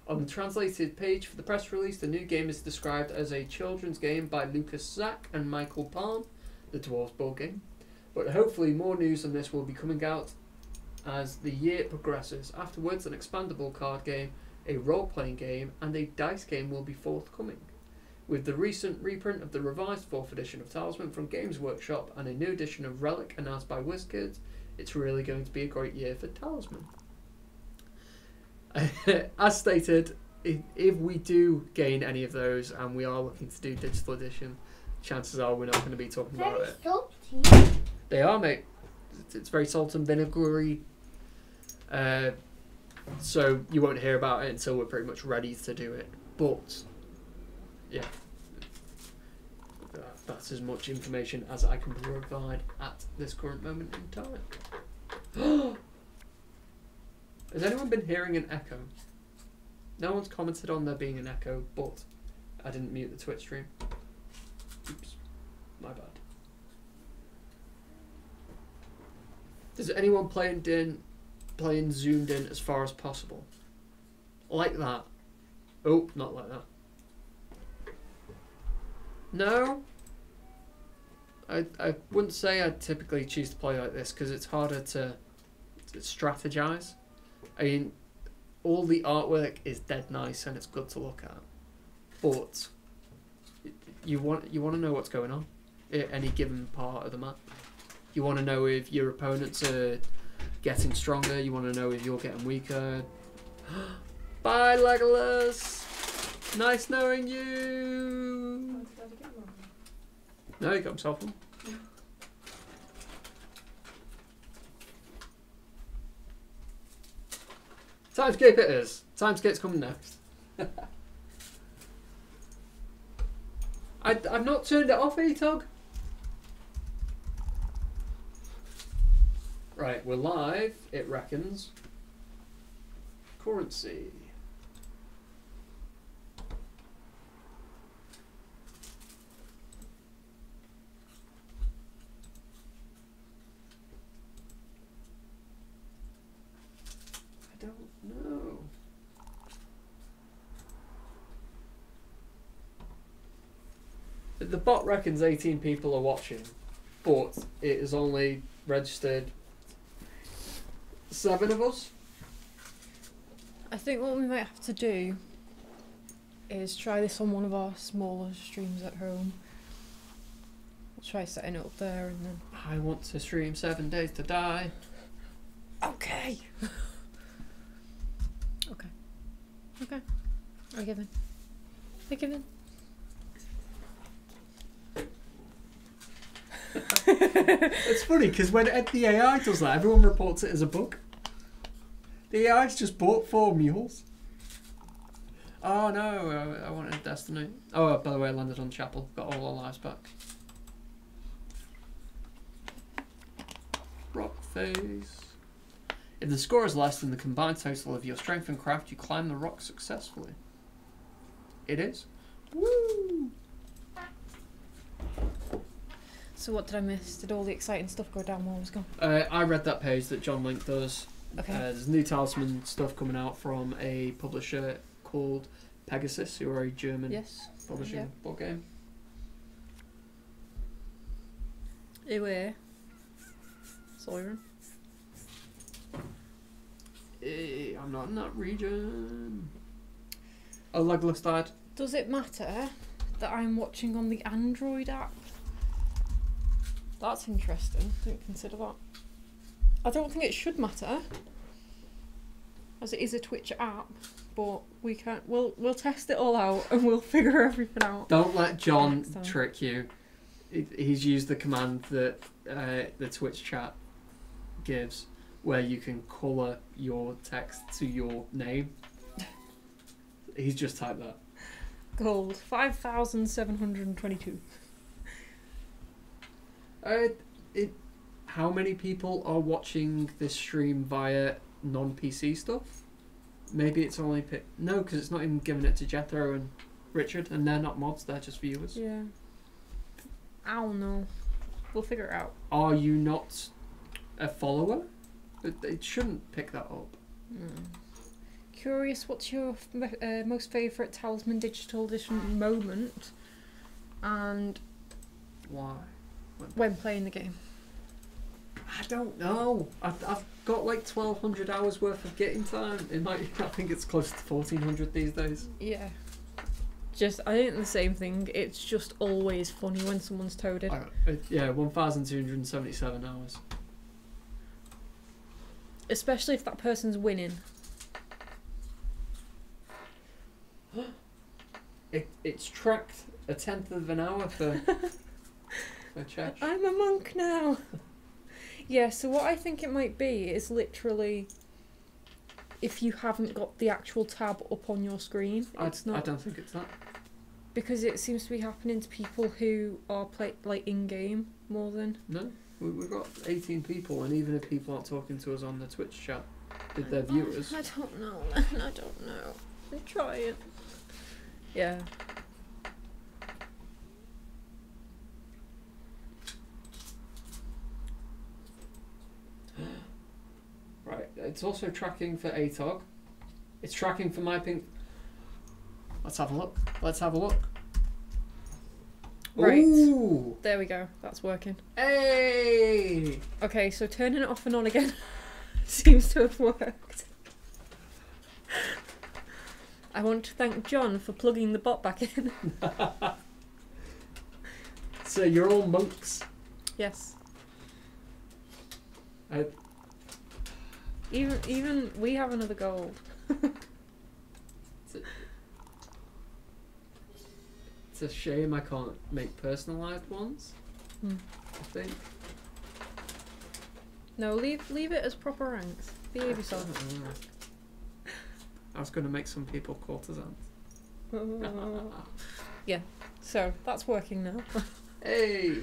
On the translated page for the press release, the new game is described as a children's game by Lucas Zack and Michael Palm, the Dwarves board game. But hopefully more news on this will be coming out as the year progresses. Afterwards, an expandable card game, a role-playing game, and a dice game will be forthcoming. With the recent reprint of the revised 4th edition of Talisman from Games Workshop and a new edition of Relic announced by WizKids, it's really going to be a great year for Talisman. As stated, if we do gain any of those and we are looking to do digital edition, chances are we're not going to be talking about it. Salty. They are, mate. It's very salt and vinegary. So you won't hear about it until we're pretty much ready to do it. But, yeah. That's as much information as I can provide at this current moment in time. Has anyone been hearing an echo? No one's commented on there being an echo, but I didn't mute the Twitch stream. Oops. My bad. Does anyone playing zoomed in as far as possible? Like that? Oh, not like that. No? I wouldn't say I'd typically choose to play like this because it's harder to strategize. I mean, all the artwork is dead nice and it's good to look at, but you want to know what's going on at any given part of the map. You want to know if your opponents are getting stronger. You want to know if you're getting weaker. Bye, Legolas. Nice knowing you. No, he got himself one. Timescape it is. Timescape's coming next. I've not turned it off, Tug. Right, we're live, it reckons. Currency. The bot reckons 18 people are watching, but it is only registered 7 of us. I think what we might have to do is try this on one of our smaller streams at home. We'll try setting it up there and then... I want to stream 7 Days to Die. Okay. Okay. Okay. I'm giving. I'm giving. It's funny because when the AI does that, everyone reports it as a bug. The AI's just bought 4 mules. Oh no, I wanted Destiny. Oh, by the way, I landed on Chapel. Got all our lives back. Rock phase. If the score is less than the combined total of your strength and craft, you climb the rock successfully. It is. Woo! So what did I miss? Did all the exciting stuff go down while I was gone? I read that page that John Link does. Okay. There's new Talisman stuff coming out from a publisher called Pegasus, who are a German Yes. publishing board game. Anyway. Siren. I'm not in that region. A legless dad. Does it matter that I'm watching on the Android app? That's interesting. Didn't consider that. I don't think it should matter, as it is a Twitch app. But we can't. We'll test it all out and we'll figure everything out. Don't let John Next time. trick you. He's used the command that the Twitch chat gives, where you can colour your text to your name. He's just typed that. Gold 5,722. How many people are watching this stream via non-PC stuff? Maybe it's only no, because it's not even giving it to Jethro and Richard, and they're not mods; they're just viewers. Yeah. I don't know. We'll figure it out. Are you not a follower? It shouldn't pick that up. Curious, what's your most favourite Talisman Digital Edition moment? And Why? when playing the game. I don't know. I've got like 1,200 hours worth of getting time. It might. I think it's close to 1,400 these days. Yeah. Just, I think the same thing. It's just always funny when someone's toaded. Yeah, 1,277 hours. Especially if that person's winning. It's tracked 1/10 of an hour for chess. I'm a monk now. Yeah, so what I think it might be is literally if you haven't got the actual tab up on your screen. It's not. I don't think it's that. Because it seems to be happening to people who are in-game more than... No, we've got 18 people, and even if people aren't talking to us on the Twitch chat, if they're viewers... I don't know, I don't know. I'm trying. Yeah. Right, it's also tracking for ATOG. It's tracking for my pink... Let's have a look. Let's have a look. Right. Ooh! There we go. That's working. Hey! Okay, so turning it off and on again seems to have worked. I want to thank John for plugging the bot back in. So you're all monks. Yes. I... Even we have another gold. It's a shame I can't make personalised ones. I think. No, leave it as proper ranks. Behave yourself. I was going to make some people courtesans. Yeah, so that's working now. Hey!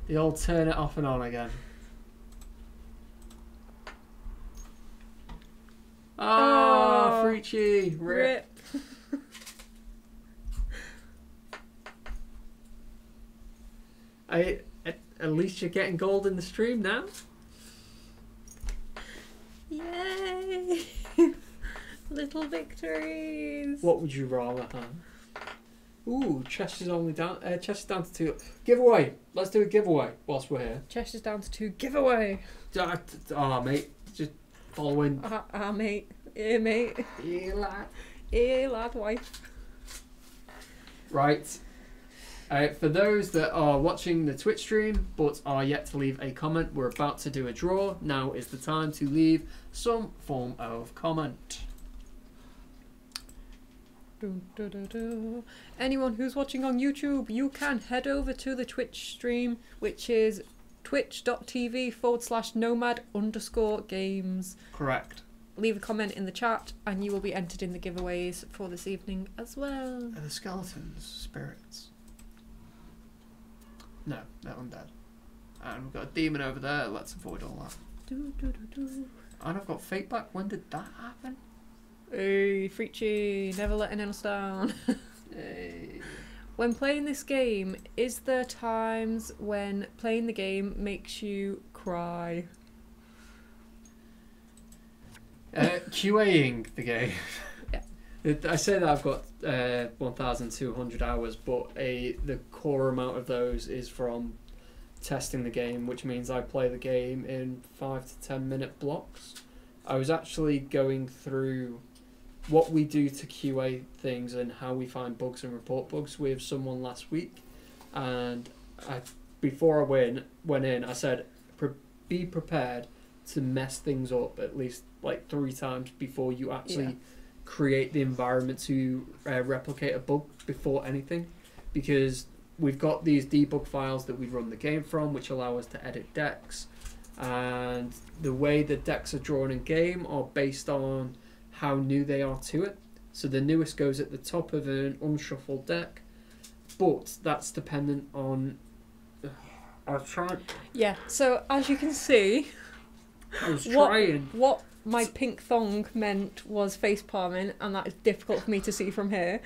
The old turn it off and on again. Ah, Oh, Freachy! Rip! At least you're getting gold in the stream now. Yay! Little victories. What would you rather have? Ooh, chest is only down. Chest is down to 2. Giveaway. Let's do a giveaway whilst we're here. Chest is down to 2. Giveaway. Mate, just following. Mate. Yeah, mate. Yeah, lad. Yeah, lad, wife. Right. For those that are watching the Twitch stream but are yet to leave a comment, we're about to do a draw. Now is the time to leave some form of comment. Anyone who's watching on YouTube, you can head over to the Twitch stream, which is twitch.tv/nomad_games. Correct. Leave a comment in the chat and you will be entered in the giveaways for this evening as well. Are the skeletons spirits? No, they're undead. And we've got a demon over there. Let's avoid all that. And I've got fate back. When did that happen? Hey, Freachy, never letting us down. Hey. When playing this game, is there times when playing the game makes you cry? QAing the game. Yeah. I say that I've got 1,200 hours, but the core amount of those is from testing the game, which means I play the game in 5 to 10 minute blocks. I was actually going through what we do to QA things and how we find bugs and report bugs with someone last week, and before I went in, I said be prepared to mess things up at least like 3 times before you actually create the environment to replicate a bug before anything, because we've got these debug files that we run the game from, which allow us to edit decks, and the way the decks are drawn in game are based on how new they are to it. So the newest goes at the top of an unshuffled deck, but that's dependent on. I was trying. Yeah. So as you can see, I was trying. What my pink thong meant was face palming, and that is difficult for me to see from here.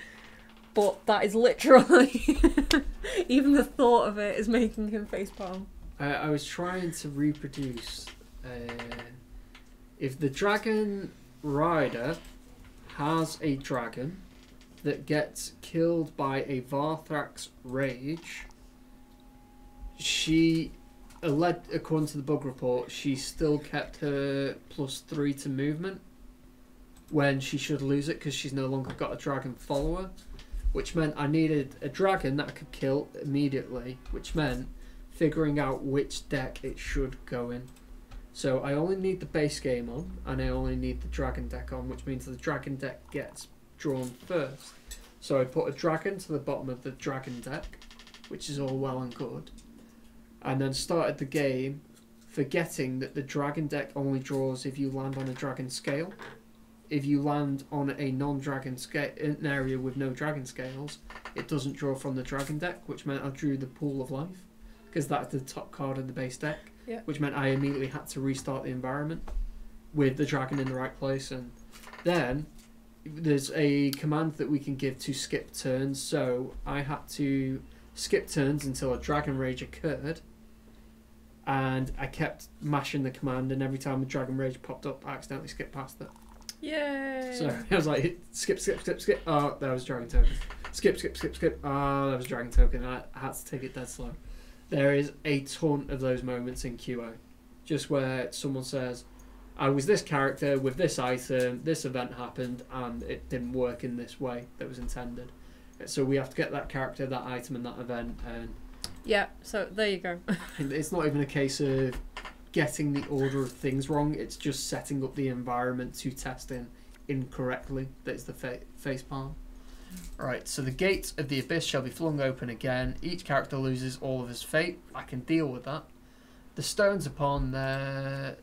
But that is literally, even the thought of it is making him face palm. I was trying to reproduce. If the dragon rider has a dragon that gets killed by a Varthrax rage, according to the bug report, she still kept her +3 to movement when she should lose it because she's no longer got a dragon follower, which meant I needed a dragon that I could kill immediately, which meant figuring out which deck it should go in. So I only need the base game on, and I only need the dragon deck on, which means the dragon deck gets drawn first. So I put a dragon to the bottom of the dragon deck, which is all well and good, and then started the game forgetting that the dragon deck only draws if you land on a dragon scale. If you land on a non-dragon scale, an area with no dragon scales, it doesn't draw from the dragon deck, which meant I drew the Pool of Life, because that's the top card of the base deck. Yeah. Which meant I immediately had to restart the environment with the dragon in the right place. And then there's a command that we can give to skip turns, so I had to skip turns until a dragon rage occurred, and I kept mashing the command, and every time a dragon rage popped up I accidentally skipped past it. Yay! So I was like, skip, oh, that was a dragon token. Skip, oh, that was a dragon token. I had to take it dead slow. There is a ton of those moments in QA, just where someone says, I was this character with this item, this event happened, and it didn't work in this way that was intended. So we have to get that character, that item, and that event. And yeah, so there you go. it's not even a case of getting the order of things wrong, it's just setting up the environment to test in incorrectly. That's the face palm. Right, so the gates of the abyss shall be flung open again. Each character loses all of his fate. I can deal with that. The stones upon them,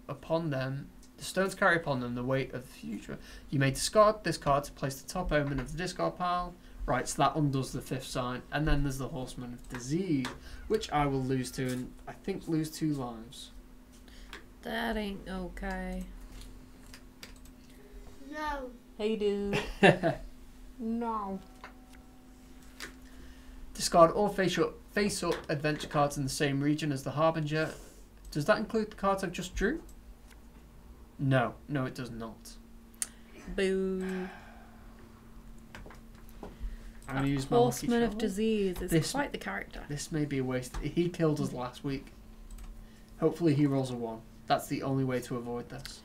the stones carry upon them the weight of the future. You may discard this card to place the top omen of the discard pile. Right, so that undoes the 5th sign. And then there's the Horsemen of Disease, which I will lose to, and I think lose 2 lives. That ain't okay. No. Hey, dude. No. Discard all face-up adventure cards in the same region as the Harbinger. Does that include the cards I've just drew? No, it does not. Boo. I'm going to use my lucky Horsemen of charm. Disease is This- quite the character. This may be a waste. He killed us last week. Hopefully he rolls a 1. That's the only way to avoid this.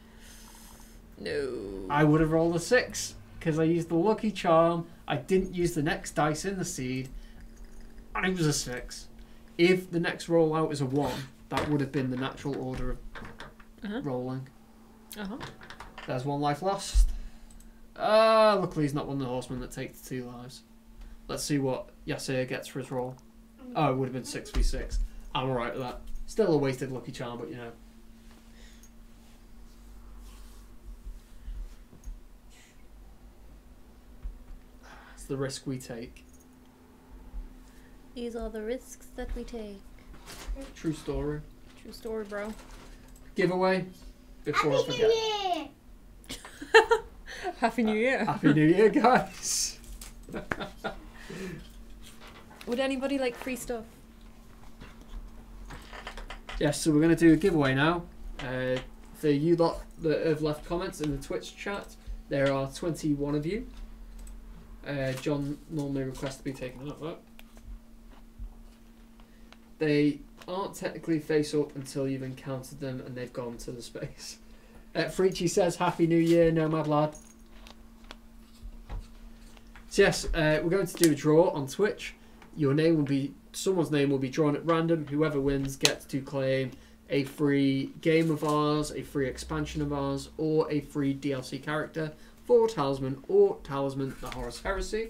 No. I would have rolled a 6 because I used the lucky charm. I didn't use the next dice in the seed, and it was a 6. If the next roll out is a 1, that would have been the natural order of rolling. There's 1 life lost. Luckily he's not one of the horsemen that takes 2 lives. Let's see what Yasir gets for his roll. Oh, it would have been 6v6. I'm alright with that. Still a wasted lucky charm, but you know. It's the risk we take. These are the risks that we take. True story. True story, bro. Giveaway before I Happy forget. New Year! Happy New Year. Happy New Year, guys. Would anybody like free stuff? Yes, so we're going to do a giveaway now. For you lot that have left comments in the Twitch chat, there are 21 of you. John normally requests to be taken out of that. They aren't technically face up until you've encountered them and they've gone to the space. Freechy says, Happy New Year, Nomad lad. So yes, we're going to do a draw on Twitch. Someone's name will be drawn at random. Whoever wins gets to claim a free game of ours, a free expansion of ours, or a free DLC character for Talisman or Talisman the Horus Heresy.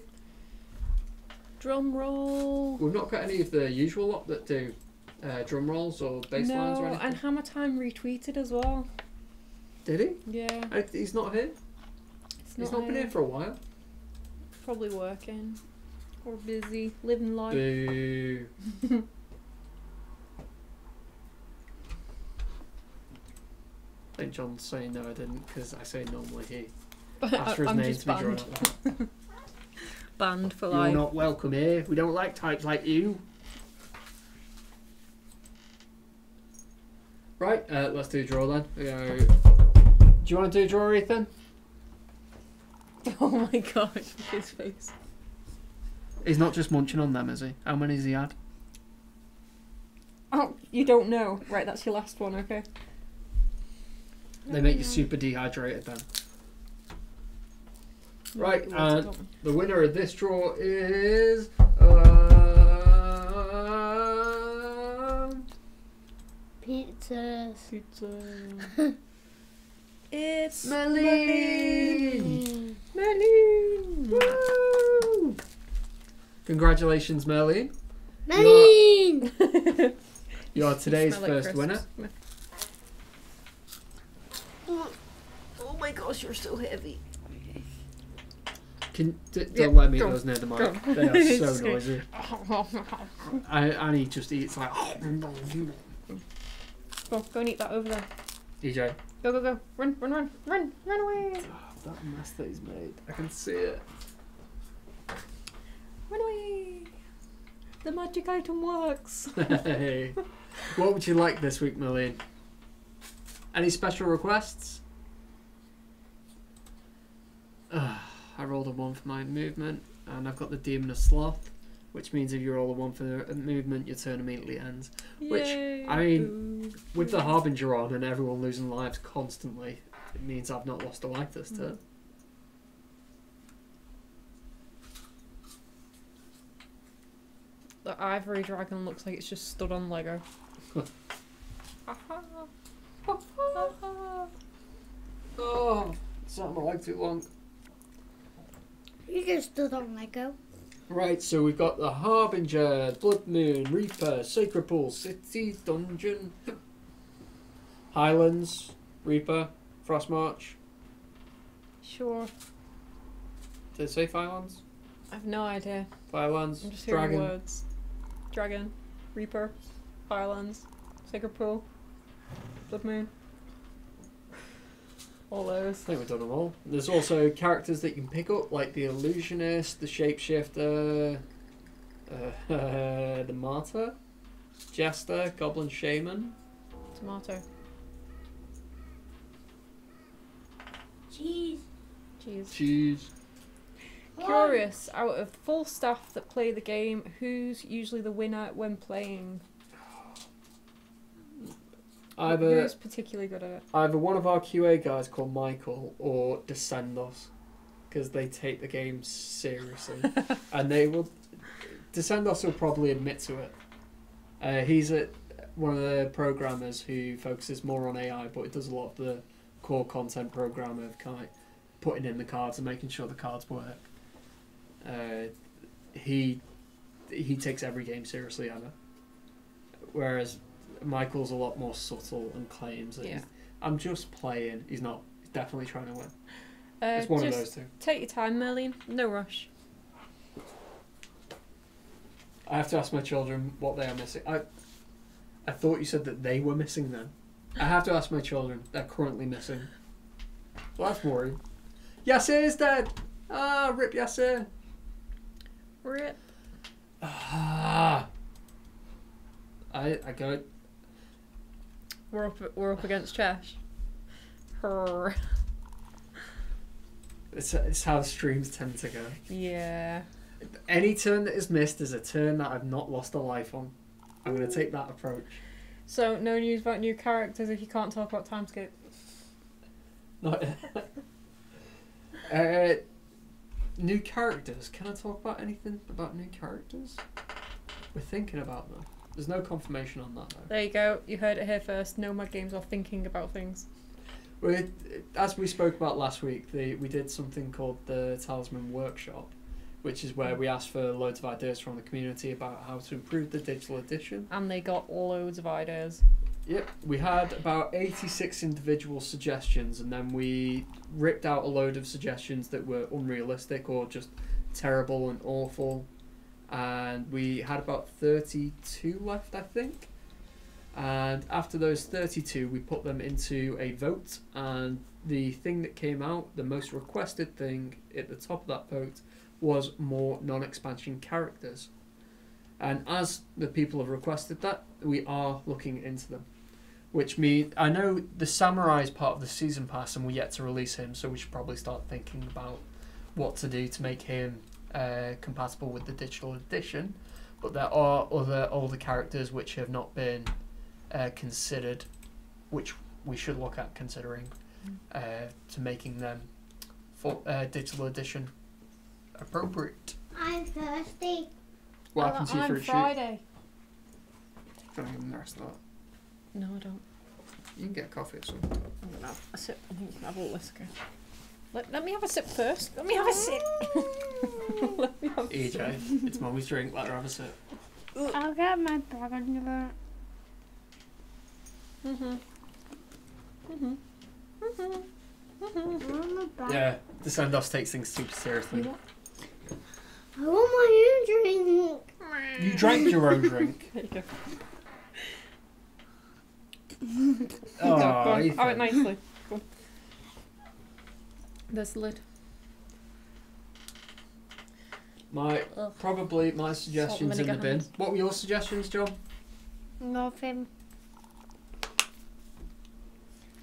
Drum roll. We've not got any of the usual lot that do drum rolls or bass lines or No, anything. and Hammer Time retweeted as well. Did he? Yeah. He's not here. He's not been here for a while. Probably working. Or busy. Living life. Boo. I think John's saying no, I didn't, because I say normally he. Ask for his I'm name just to be drawn banned. out loud. Banned for You're life. not welcome here. We don't like types like you. Right, let's do a draw then. Do you want to do a draw, Ethan? Oh my god, his face. He's not just munching on them, is he? How many has he had? Oh, you don't know. Right, that's your last one, okay. They make you super dehydrated then. Right, and the winner of this draw is... Pizzas. Pizza. It's Merlin! Merlin! Woo! Congratulations, Merlin. Merlin! You are today's Smell like first winner. Christmas. Oh my gosh, you're so heavy. Don't let me go, those near the mic. go. They are It's so okay. noisy. And he just eats like... Go and eat that over there. DJ. Go, go, go. Run, run, run, run, run away. That mess that he's made. I can see it. Run away. The magic item works. Hey. What would you like this week, Merlin? Any special requests? I rolled a 1 for my movement, and I've got the Demon of Sloth, which means if you roll a 1 for the movement, your turn immediately ends. Which, Yay. I mean, with the Harbinger on and everyone losing lives constantly, it means I've not lost a life this turn. The ivory dragon looks like it's just stood on Lego. Oh, sat my leg too long. You just stood on Lego. Right, so we've got the Harbinger, Blood Moon, Reaper, Sacred Pool, City, Dungeon, Highlands, Reaper, Frost March. Sure. Did it say Firelands? I've no idea. Firelands, I'm just hearing Dragon. words. Dragon, Reaper, Firelands, Sacred Pool, Blood Moon. All I those. think we've done them all. There's also characters that you can pick up, like the Illusionist, the Shapeshifter, the Martyr, Jester, Goblin Shaman. Tomato. Cheese. Cheese. Cheese. Curious, out of the full staff that play the game, who's usually the winner when playing? Who's particularly good at it? Either one of our QA guys called Michael or Descendos, because they take the game seriously. And they will... Descendos will probably admit to it. He's one of the programmers who focuses more on AI, but it does a lot of the core content program of kind of putting in the cards and making sure the cards work. He takes every game seriously ever, whereas Michael's a lot more subtle and claims that I'm just playing. He's not. He's definitely trying to win. It's one of those two. Take your time, Merlene. No rush. I have to ask my children what they are missing. I thought you said that they were missing then. I have to ask my children. They're currently missing. Well, that's worrying. Yasser is dead. Ah, rip Yasser. Rip. Ah. I got it. We're up against Chesh. Her. It's how streams tend to go. Yeah. Any turn that is missed is a turn that I've not lost a life on. I'm going to take that approach. So, no news about new characters if you can't talk about Timescape? Not new characters. Can I talk about anything about new characters? We're thinking about them. There's no confirmation on that, though. There you go. You heard it here first. Nomad Games are thinking about things. As we spoke about last week, we did something called the Talisman Workshop, which is where we asked for loads of ideas from the community about how to improve the digital edition. And they got loads of ideas. Yep, we had about 86 individual suggestions, and then we ripped out a load of suggestions that were unrealistic or just terrible and awful. And we had about 32 left, I think. And after those 32, we put them into a vote, and the thing that came out, the most requested thing at the top of that vote, was more non-expansion characters. And as the people have requested that, we are looking into them. Which means, I know the Samurai is part of the season pass and we're yet to release him, so we should probably start thinking about what to do to make him compatible with the digital edition. But there are other older characters which have not been considered, which we should look at considering to making them for digital edition appropriate. I'm thirsty. What happened to you for a Friday. Don't give them the rest of that. No, I don't. You can get coffee or something. I'm gonna have a sip. I think you can have a whisker. Let me have a sip first. Let me have a sip. Let me have a EJ, sip. it's mummy's drink. Let her have a sip. I'll get my bag under it. Yeah, the Sandos takes things super seriously. I want my own drink. You drank your own drink. There you go. Oh, Go on. Ethan. Have it nicely. Go on. There's the lid. Probably my suggestions in the bin. hands. What were your suggestions, John? Nothing.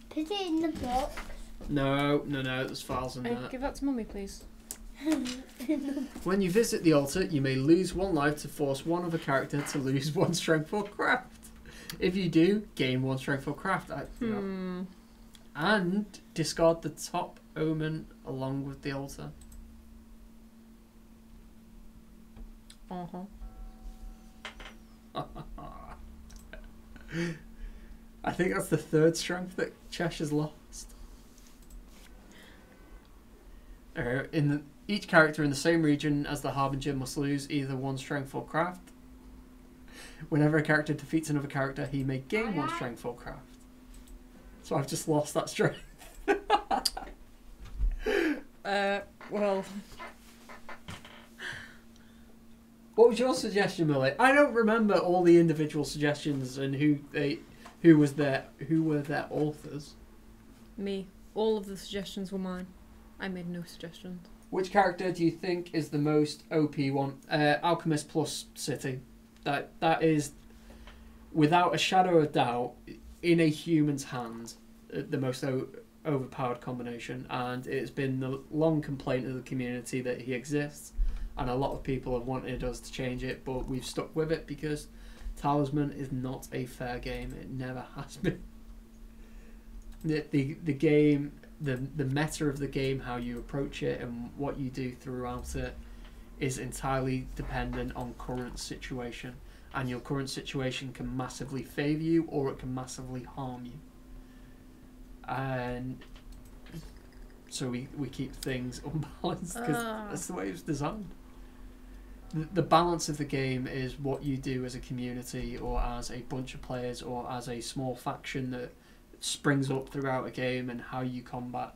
Put it in the box. No, there's files in there. Give that to Mummy, please. When you visit the altar, you may lose one life to force one other character to lose one strength for craft. If you do, gain one strength for craft. And discard the top omen along with the altar. I think that's the third strength that Cheshire's lost. Each character in the same region as the Harbinger must lose either one strength or craft. Whenever a character defeats another character, he may gain one strength or craft. So I've just lost that strength. Well... What was your suggestion, Millie? I don't remember all the individual suggestions and who were their authors. Me. All of the suggestions were mine. I made no suggestions. Which character do you think is the most OP one? Alchemist plus City. That is, without a shadow of doubt, in a human's hand, the most overpowered combination, and it's been the long complaint of the community that he exists, and a lot of people have wanted us to change it, but we've stuck with it because Talisman is not a fair game. It never has been. The game, the meta of the game, how you approach it and what you do throughout it is entirely dependent on current situation, and your current situation can massively favour you or it can massively harm you. And so we keep things unbalanced because that's the way it's designed. The balance of the game is what you do as a community or as a bunch of players or as a small faction that springs up throughout a game, and how you combat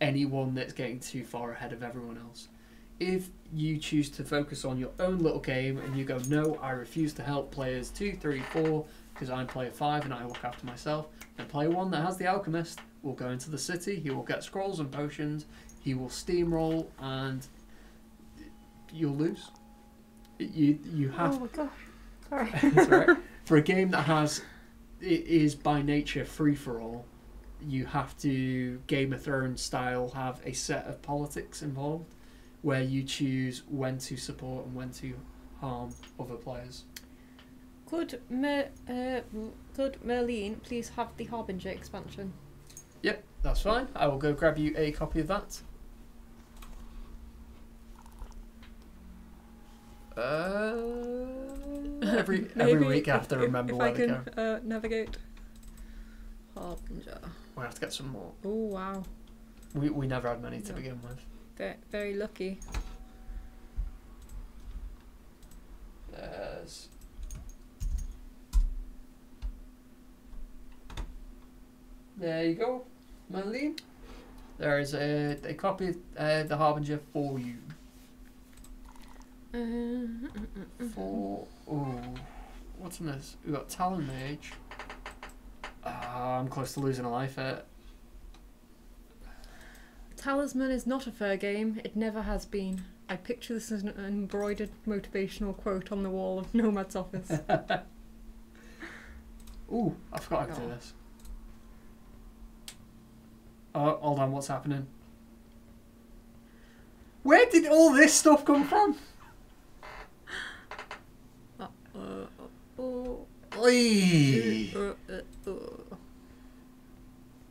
anyone that's getting too far ahead of everyone else. If you choose to focus on your own little game and you go, no, I refuse to help players 2, 3, 4 because I'm player 5 and I look after myself, then player 1 that has the alchemist will go into the city, he will get scrolls and potions, he will steamroll, and you'll lose. You have... Oh my gosh. Sorry. That's right. For a game that is by nature free-for-all, you have to, Game of Thrones style, have a set of politics involved where you choose when to support and when to harm other players. Could Merlene please have the Harbinger expansion? Yep, that's fine. I will go grab you a copy of that. Every week I have to remember where to go. If I can navigate. Harbinger. We have to get some more. Oh wow. We never had many to begin with. Very lucky. There's... There you go, Marlene. There is a copy of the Harbinger for you. What's in this? We've got Talon Mage. I'm close to losing a life here. Talisman is not a fair game. It never has been. I picture this as an embroidered motivational quote on the wall of Nomad's office. Ooh, I forgot I could do this. Oh, hold on, what's happening? Where did all this stuff come from? Oy.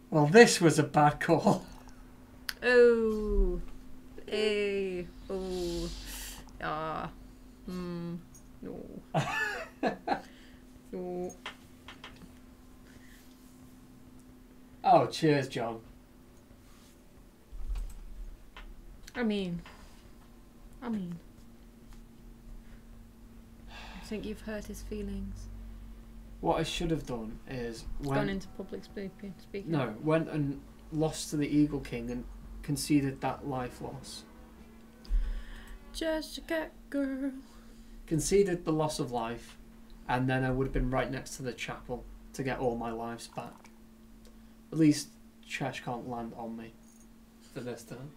Well, this was a bad call. Oh. Hey. Oh. Ah. No. No. Oh, cheers, John. I mean. I think you've hurt his feelings. What I should have done is Gone into public speaking. No, went and lost to the Eagle King and conceded that life loss. Just a cat girl. Conceded the loss of life, and then I would have been right next to the chapel to get all my lives back. At least Chesh can't land on me for this time.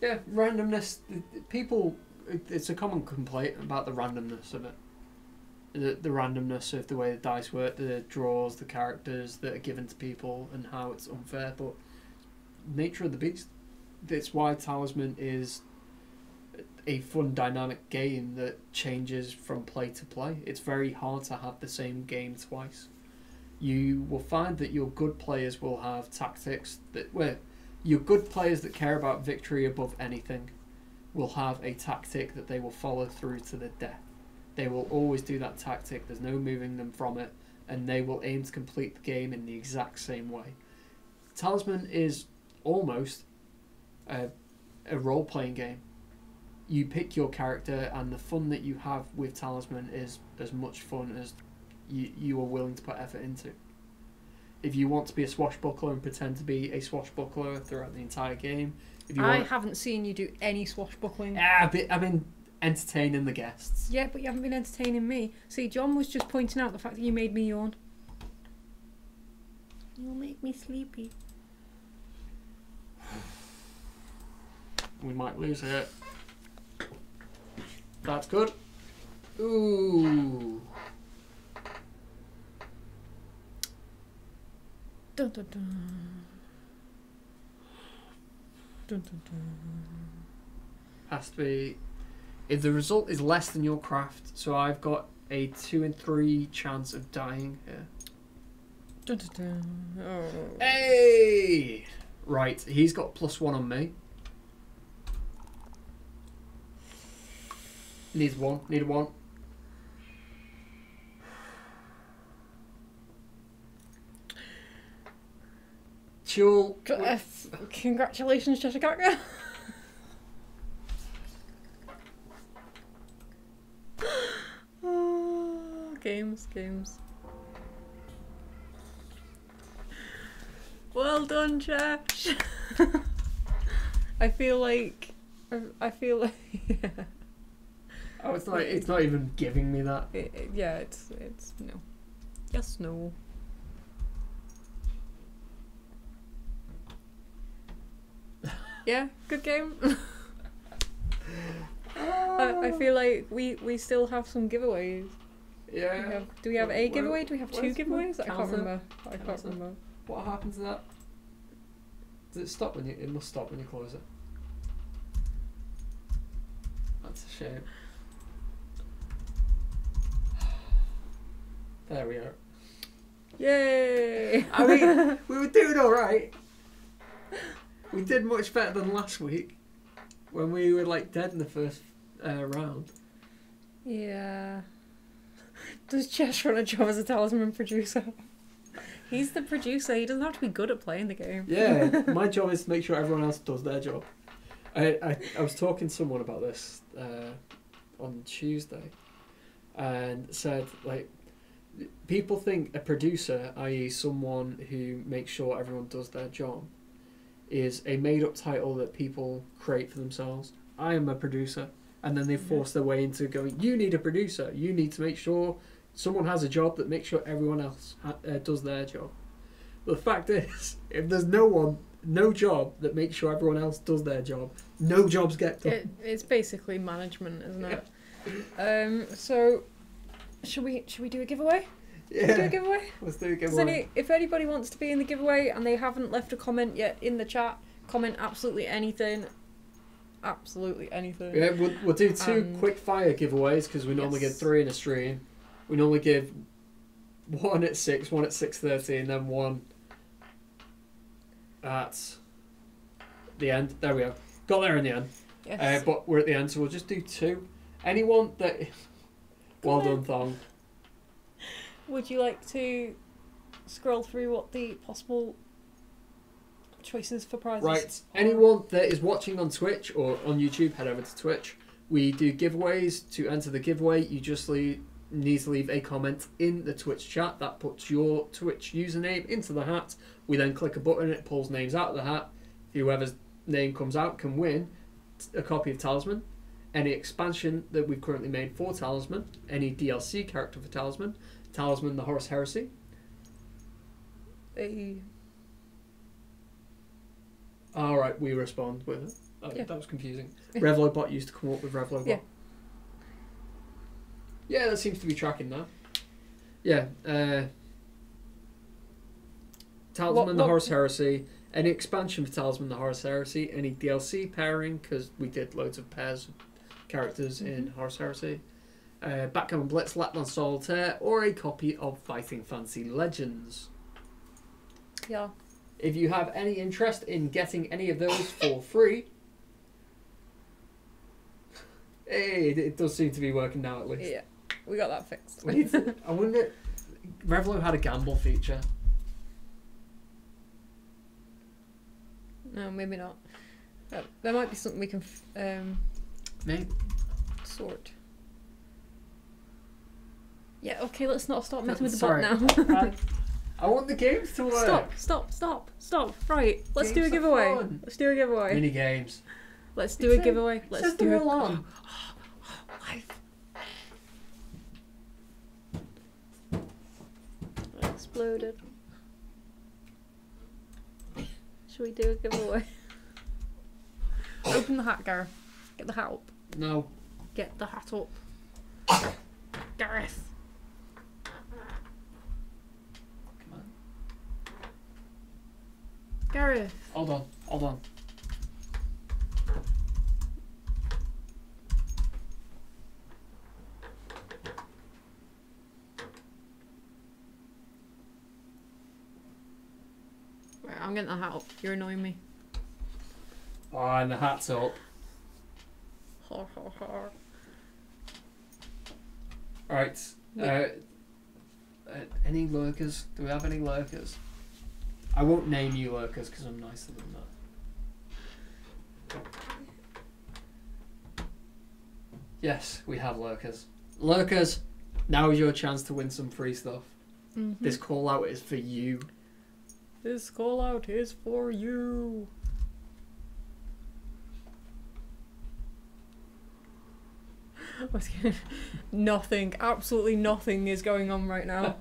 Yeah, randomness. People, it's a common complaint about the randomness of it. The randomness of the way the dice work, the draws, the characters that are given to people, and how it's unfair. But nature of the beast. That's why Talisman is a fun, dynamic game that changes from play to play. It's very hard to have the same game twice. You will find that your good players will have tactics where your good players that care about victory above anything will have a tactic that they will follow through to the death. They will always do that tactic, there's no moving them from it, and they will aim to complete the game in the exact same way. Talisman is almost a role-playing game. You pick your character, and the fun that you have with Talisman is as much fun as you are willing to put effort into. If you want to be a swashbuckler and pretend to be a swashbuckler throughout the entire game, if you haven't seen you do any swashbuckling. I've been entertaining the guests. Yeah, but you haven't been entertaining me. See, John was just pointing out the fact that you made me yawn. You'll make me sleepy. We might lose it. That's good. Ooh. Dun, dun, dun. Dun, dun, dun. Has to be. If the result is less than your craft, so I've got a 2 in 3 chance of dying here. Dun, dun, dun. Oh. Hey! Right, he's got +1 on me. Needs 1. Need a 1. Chul. Congratulations, Cheshire. Games. Well done, Chesh. I feel like. Yeah. Oh, it's not even giving me that. Yeah, it's no. Yes, no. Yeah, good game. I feel like we still have some giveaways. Yeah. Do we have a giveaway? Do we have 2 giveaways? I can't counter? remember. I can't remember. What happens to that? Does it stop when you? It must stop when you close it. That's a shame. There we are. Yay! I mean, we were doing all right. We did much better than last week when we were like dead in the first round. Yeah. Does Chesh want a job as a talisman producer? He's the producer. He doesn't have to be good at playing the game. Yeah, my job is to make sure everyone else does their job. I was talking to someone about this on Tuesday, and said like people think a producer, i.e., someone who makes sure everyone does their job, is a made-up title that people create for themselves. I am a producer, and then they force their way into going, you need a producer. You need to make sure someone has a job that makes sure everyone else does their job. But the fact is, if there's no job that makes sure everyone else does their job, no jobs get done. It's basically management, isn't it? Yeah. So, should we do a giveaway? Yeah. Should we do a giveaway? Let's do a giveaway. If anybody wants to be in the giveaway and they haven't left a comment yet in the chat, comment absolutely anything. Absolutely anything. Yeah, we'll do 2 quick fire giveaways because we normally give 3 in a stream. We normally give 1 at 6, 1 at 6:30, and then 1 at the end. There we go. Got there in the end. Yes. But we're at the end, so we'll just do 2. Anyone that... Well done, Thong. Would you like to scroll through what the possible choices for prizes? Right. Anyone that is watching on Twitch or on YouTube, head over to Twitch. We do giveaways. To enter the giveaway, you just need to leave a comment in the Twitch chat. That puts your Twitch username into the hat. We then click a button, it pulls names out of the hat. Whoever's name comes out can win a copy of Talisman, any expansion that we've currently made for Talisman, any DLC character for Talisman, Talisman the Horus Heresy. Alright, we respond with it. Yeah. That was confusing. Revlobot used to come up with Revlobot. Yeah, that seems to be tracking now. Yeah. Talisman the Horus Heresy, any expansion for Talisman the Horus Heresy, any DLC pairing, because we did loads of pairs of characters in Horus Heresy, Backgammon Blitz, Lapland Solitaire, or a copy of Fighting Fantasy Legends. Yeah. If you have any interest in getting any of those for free, hey, it does seem to be working now at least. Yeah, we got that fixed. I wonder, Revlo had a gamble feature. No, maybe not. There might be something we can Maybe. sort. Yeah, okay, let's not stop messing with the Sorry. bot now. I want the games to work. Stop. Right, let's do a Games are giveaway. fun. Let's do a giveaway. Mini games. Let's do a giveaway. Let's do it. On. Live. Exploded. Should we do a giveaway? Open the hat, Gareth. Get the hat up. No. Get the hat up. Gareth. Come on. Gareth. Hold on, hold on. Right, I'm getting the hat up. You're annoying me. Oh, and the hat's up. Ha ha ha. Alright. Any lurkers? Do we have any lurkers? I won't name you lurkers because I'm nicer than that. Yes, we have lurkers. Lurkers, now is your chance to win some free stuff. Mm-hmm. This call out is for you. This call out is for you. Nothing, absolutely nothing is going on right now.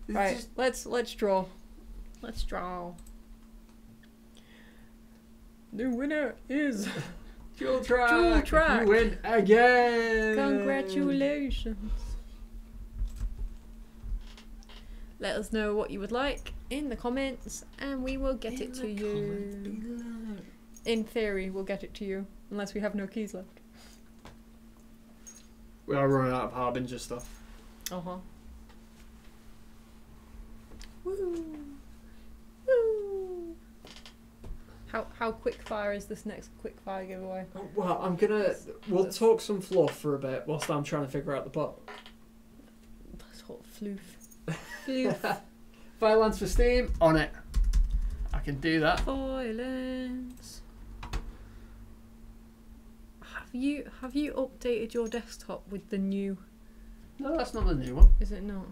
Right, let's draw. Let's draw. The winner is Dual track. Dual track. You win again. Congratulations. Let us know what you would like in the comments and we will get it to you. In theory, we'll get it to you unless we have no keys left. We are running out of Harbinger stuff. Uh-huh. Woo! Woo! How quick fire is this next quick fire giveaway? Well, we'll talk some fluff for a bit whilst I'm trying to figure out the pot. That's hot floof. Floof. Violence for Steam, on it. I can do that. Violence. Have you updated your desktop with the new? No, that's not the new one. Is it not?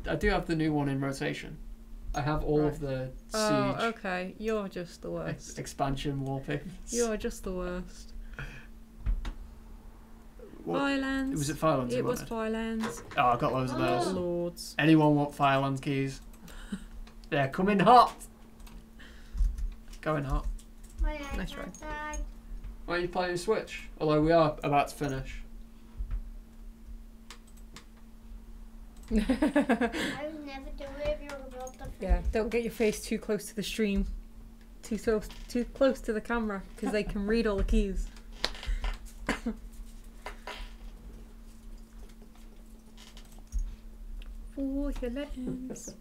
I do have the new one in rotation. I have all of the Siege Oh, okay. You're just the worst. expansion wallpapers. You're just the worst. What? Firelands. Was it Firelands? It you was wanted? Firelands. Oh, I got loads of Oh, those. lords. Anyone want Firelands keys? They're coming hot. Going hot. Nice try. Why are you playing Switch? Although we are about to finish. I would never do it if you were about to Yeah, don't get your face too close to the stream. Too close to the camera because they can read all the keys. For your letters.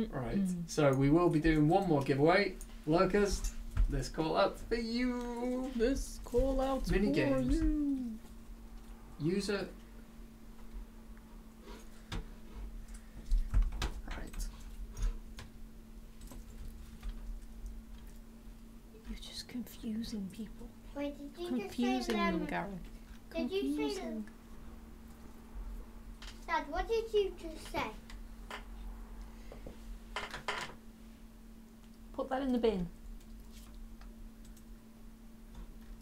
Right, so we will be doing one more giveaway. Lurkers, this call out for you. This call out's Mini for games. you. User. Right. You're just confusing people. Wait, did you Confusing just say them, lemon? Gareth. Did you say Confusing. Dad, what did you just say? Put that in the bin.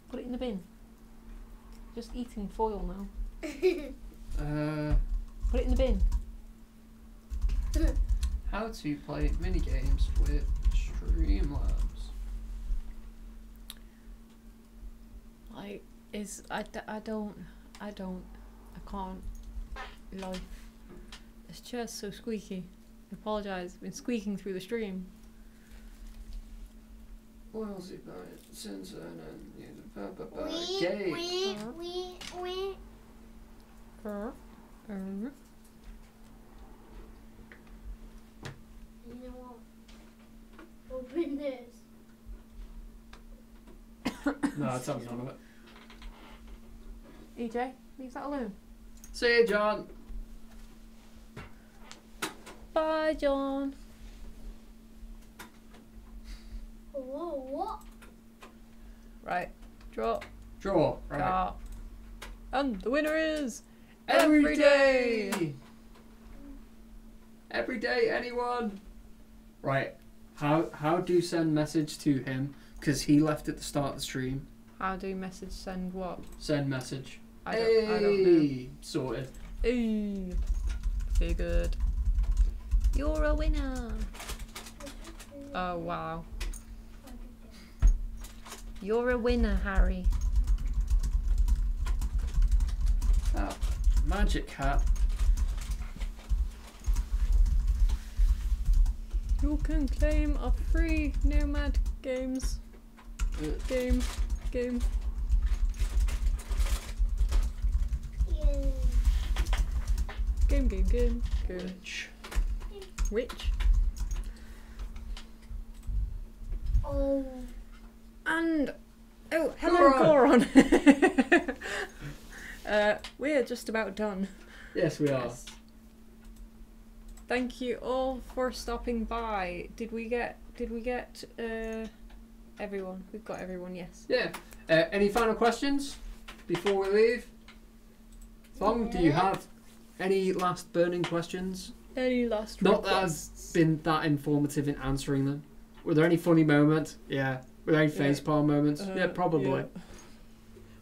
Put it in the bin. Just eating foil now. Put it in the bin. How to play mini games with Streamlabs. Like, I can't. Life. This chair's so squeaky. I apologise. I've been squeaking through the stream. What's it about? Since We, gay. we. You know what? Open this. No, that's not none of it. EJ, leave that alone. See you, John. Bye, John. Whoa, what? Right. Draw. Draw. Right. Draw. And the winner is Every day. Every day, anyone. Right. How do you send message to him? Because he left at the start of the stream. How do you message send what? Send message. I don't know. Hey, sorted. Hey. Figured. You're a winner. Oh wow. You're a winner, Harry. That magic hat. You can claim a free Nomad games. Game. Yeah. Game. Which? Which? Oh. And hello, Hurrah! Goron. We're just about done. Yes, we are. Yes. Thank you all for stopping by. Did we get everyone? We've got everyone. Yes. Yeah. Any final questions before we leave? Thong, do you have any last burning questions? Any last Not that I've requests? been that informative in answering them. Were there any funny moments? Yeah. Were there any facepalm moments? Yeah, probably. Yeah.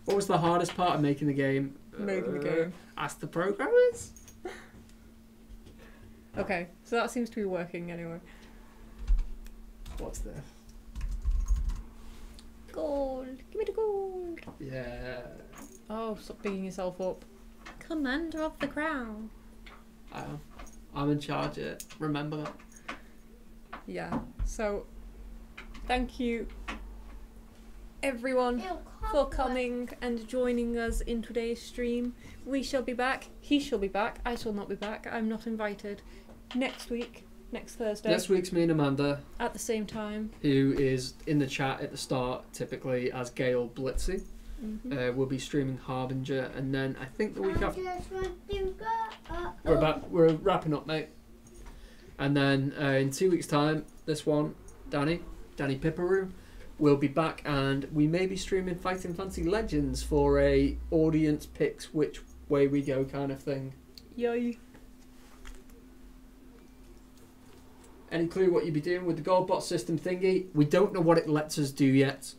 What was the hardest part of making the game? Making the game. Ask the programmers. Okay, so that seems to be working anyway. What's this? Gold. Give me the gold. Yeah. Oh, stop bigging yourself up. Commander of the Crown. I'm in charge of it. Remember that. Yeah. So, thank you, everyone, for coming and joining us in today's stream. We shall be back. He shall be back. I shall not be back. I'm not invited. Next week, next Thursday. Next week's me and Amanda, at the same time. who is in the chat at the start, typically as Gail Blitzy. Mm-hmm. We'll be streaming Harbinger, and then I think the week after just want to go. we're wrapping up, mate. And then in 2 weeks' time, this one, Danny Pipperoo, will be back, and we may be streaming Fighting Fantasy Legends for a audience picks which way we go kind of thing. Yay. Any clue what you'd be doing with the gold bot system thingy? We don't know what it lets us do yet.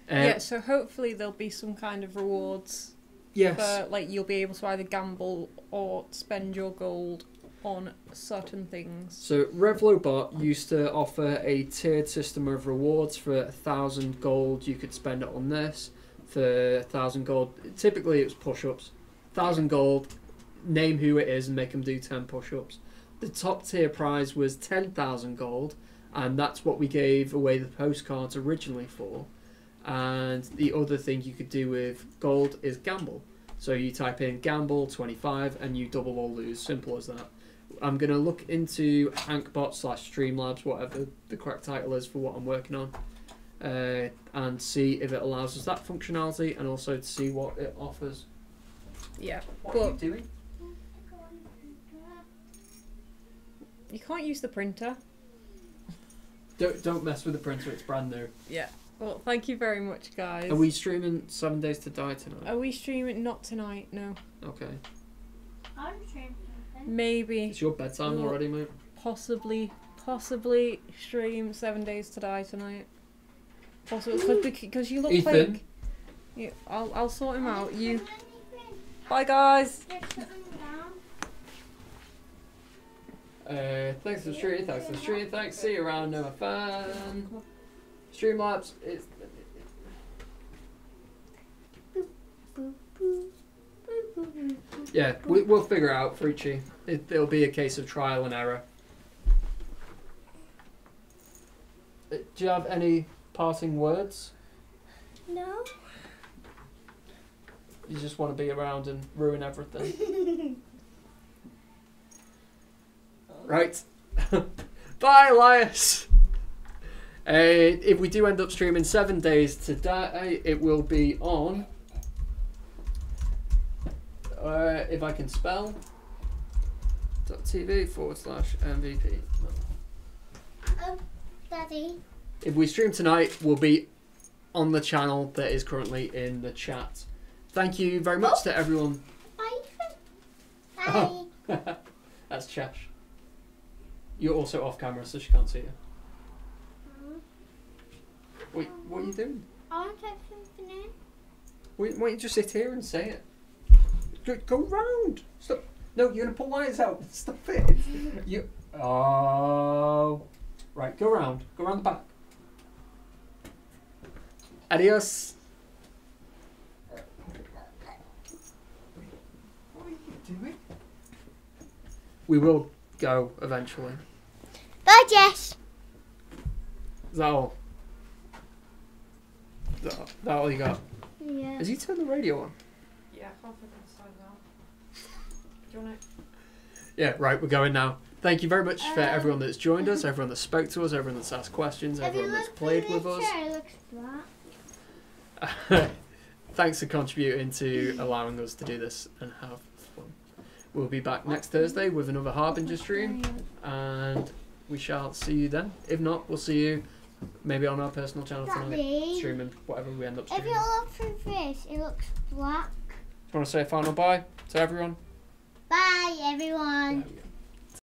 Yeah, so hopefully there'll be some kind of rewards. Yes. For, like, you'll be able to either gamble or spend your gold on certain things. So RevloBot used to offer a tiered system of rewards. For 1,000 gold you could spend it on this. For 1,000 gold, typically it was push-ups. 1,000 gold, name who it is and make them do 10 push-ups. The top tier prize was 10,000 gold, and that's what we gave away the postcards originally for. And the other thing you could do with gold is gamble. So you type in gamble 25 and you double or lose. Simple as that. I'm going to look into HankBot/Streamlabs, whatever the correct title is for what I'm working on, and see if it allows us that functionality, and also to see what it offers. Yeah. What are you doing? You can't use the printer. Don't mess with the printer, it's brand new. Yeah. Well, thank you very much, guys. Are we streaming 7 Days to Die tonight? Are we streaming? Not tonight, no. Okay. I'm streaming something. Maybe. It's your bedtime We'll already, mate. Possibly stream 7 Days to Die tonight. Possibly, because you look Ethan. like... Yeah, I'll sort him out. You... Bye, guys! Thanks for the stream, thanks. See you around, no fun. Streamlabs, it's... Yeah, we'll figure it out for Ichi. It'll be a case of trial and error. Do you have any parting words? No. You just want to be around and ruin everything? Right. Bye, Elias! If we do end up streaming 7 Days to Die, it will be on... if I can spell... .tv/MVP. Daddy. If we stream tonight, we'll be on the channel that is currently in the chat. Thank you very much to everyone. Bye. Oh. That's Chash. You're also off camera, so she can't see you. Wait, what are you doing? I want to type something in. Why don't you just sit here and say it? Go round. Stop. No, you're gonna pull lights out. Stop it. You. Oh. Right, go round. Go round the back. Adios. What are you doing? We will go eventually. Bye, Jess. Is that all? Is that all you got? Yeah. Has he turned the radio on? Yeah, half of it's like now. Do you want it? Yeah, right, we're going now. Thank you very much for everyone that's joined us, everyone that spoke to us, everyone that's asked questions, everyone that's played with us. It looks black. Thanks for contributing to allowing us to do this and have fun. We'll be back next Thursday with another Harbinger stream, and we shall see you then. If not, we'll see you maybe on our personal channel tonight, Daddy, streaming whatever we end up if streaming. you look through this, it looks black. Do you want to say a final bye to everyone? Bye, everyone. There we go.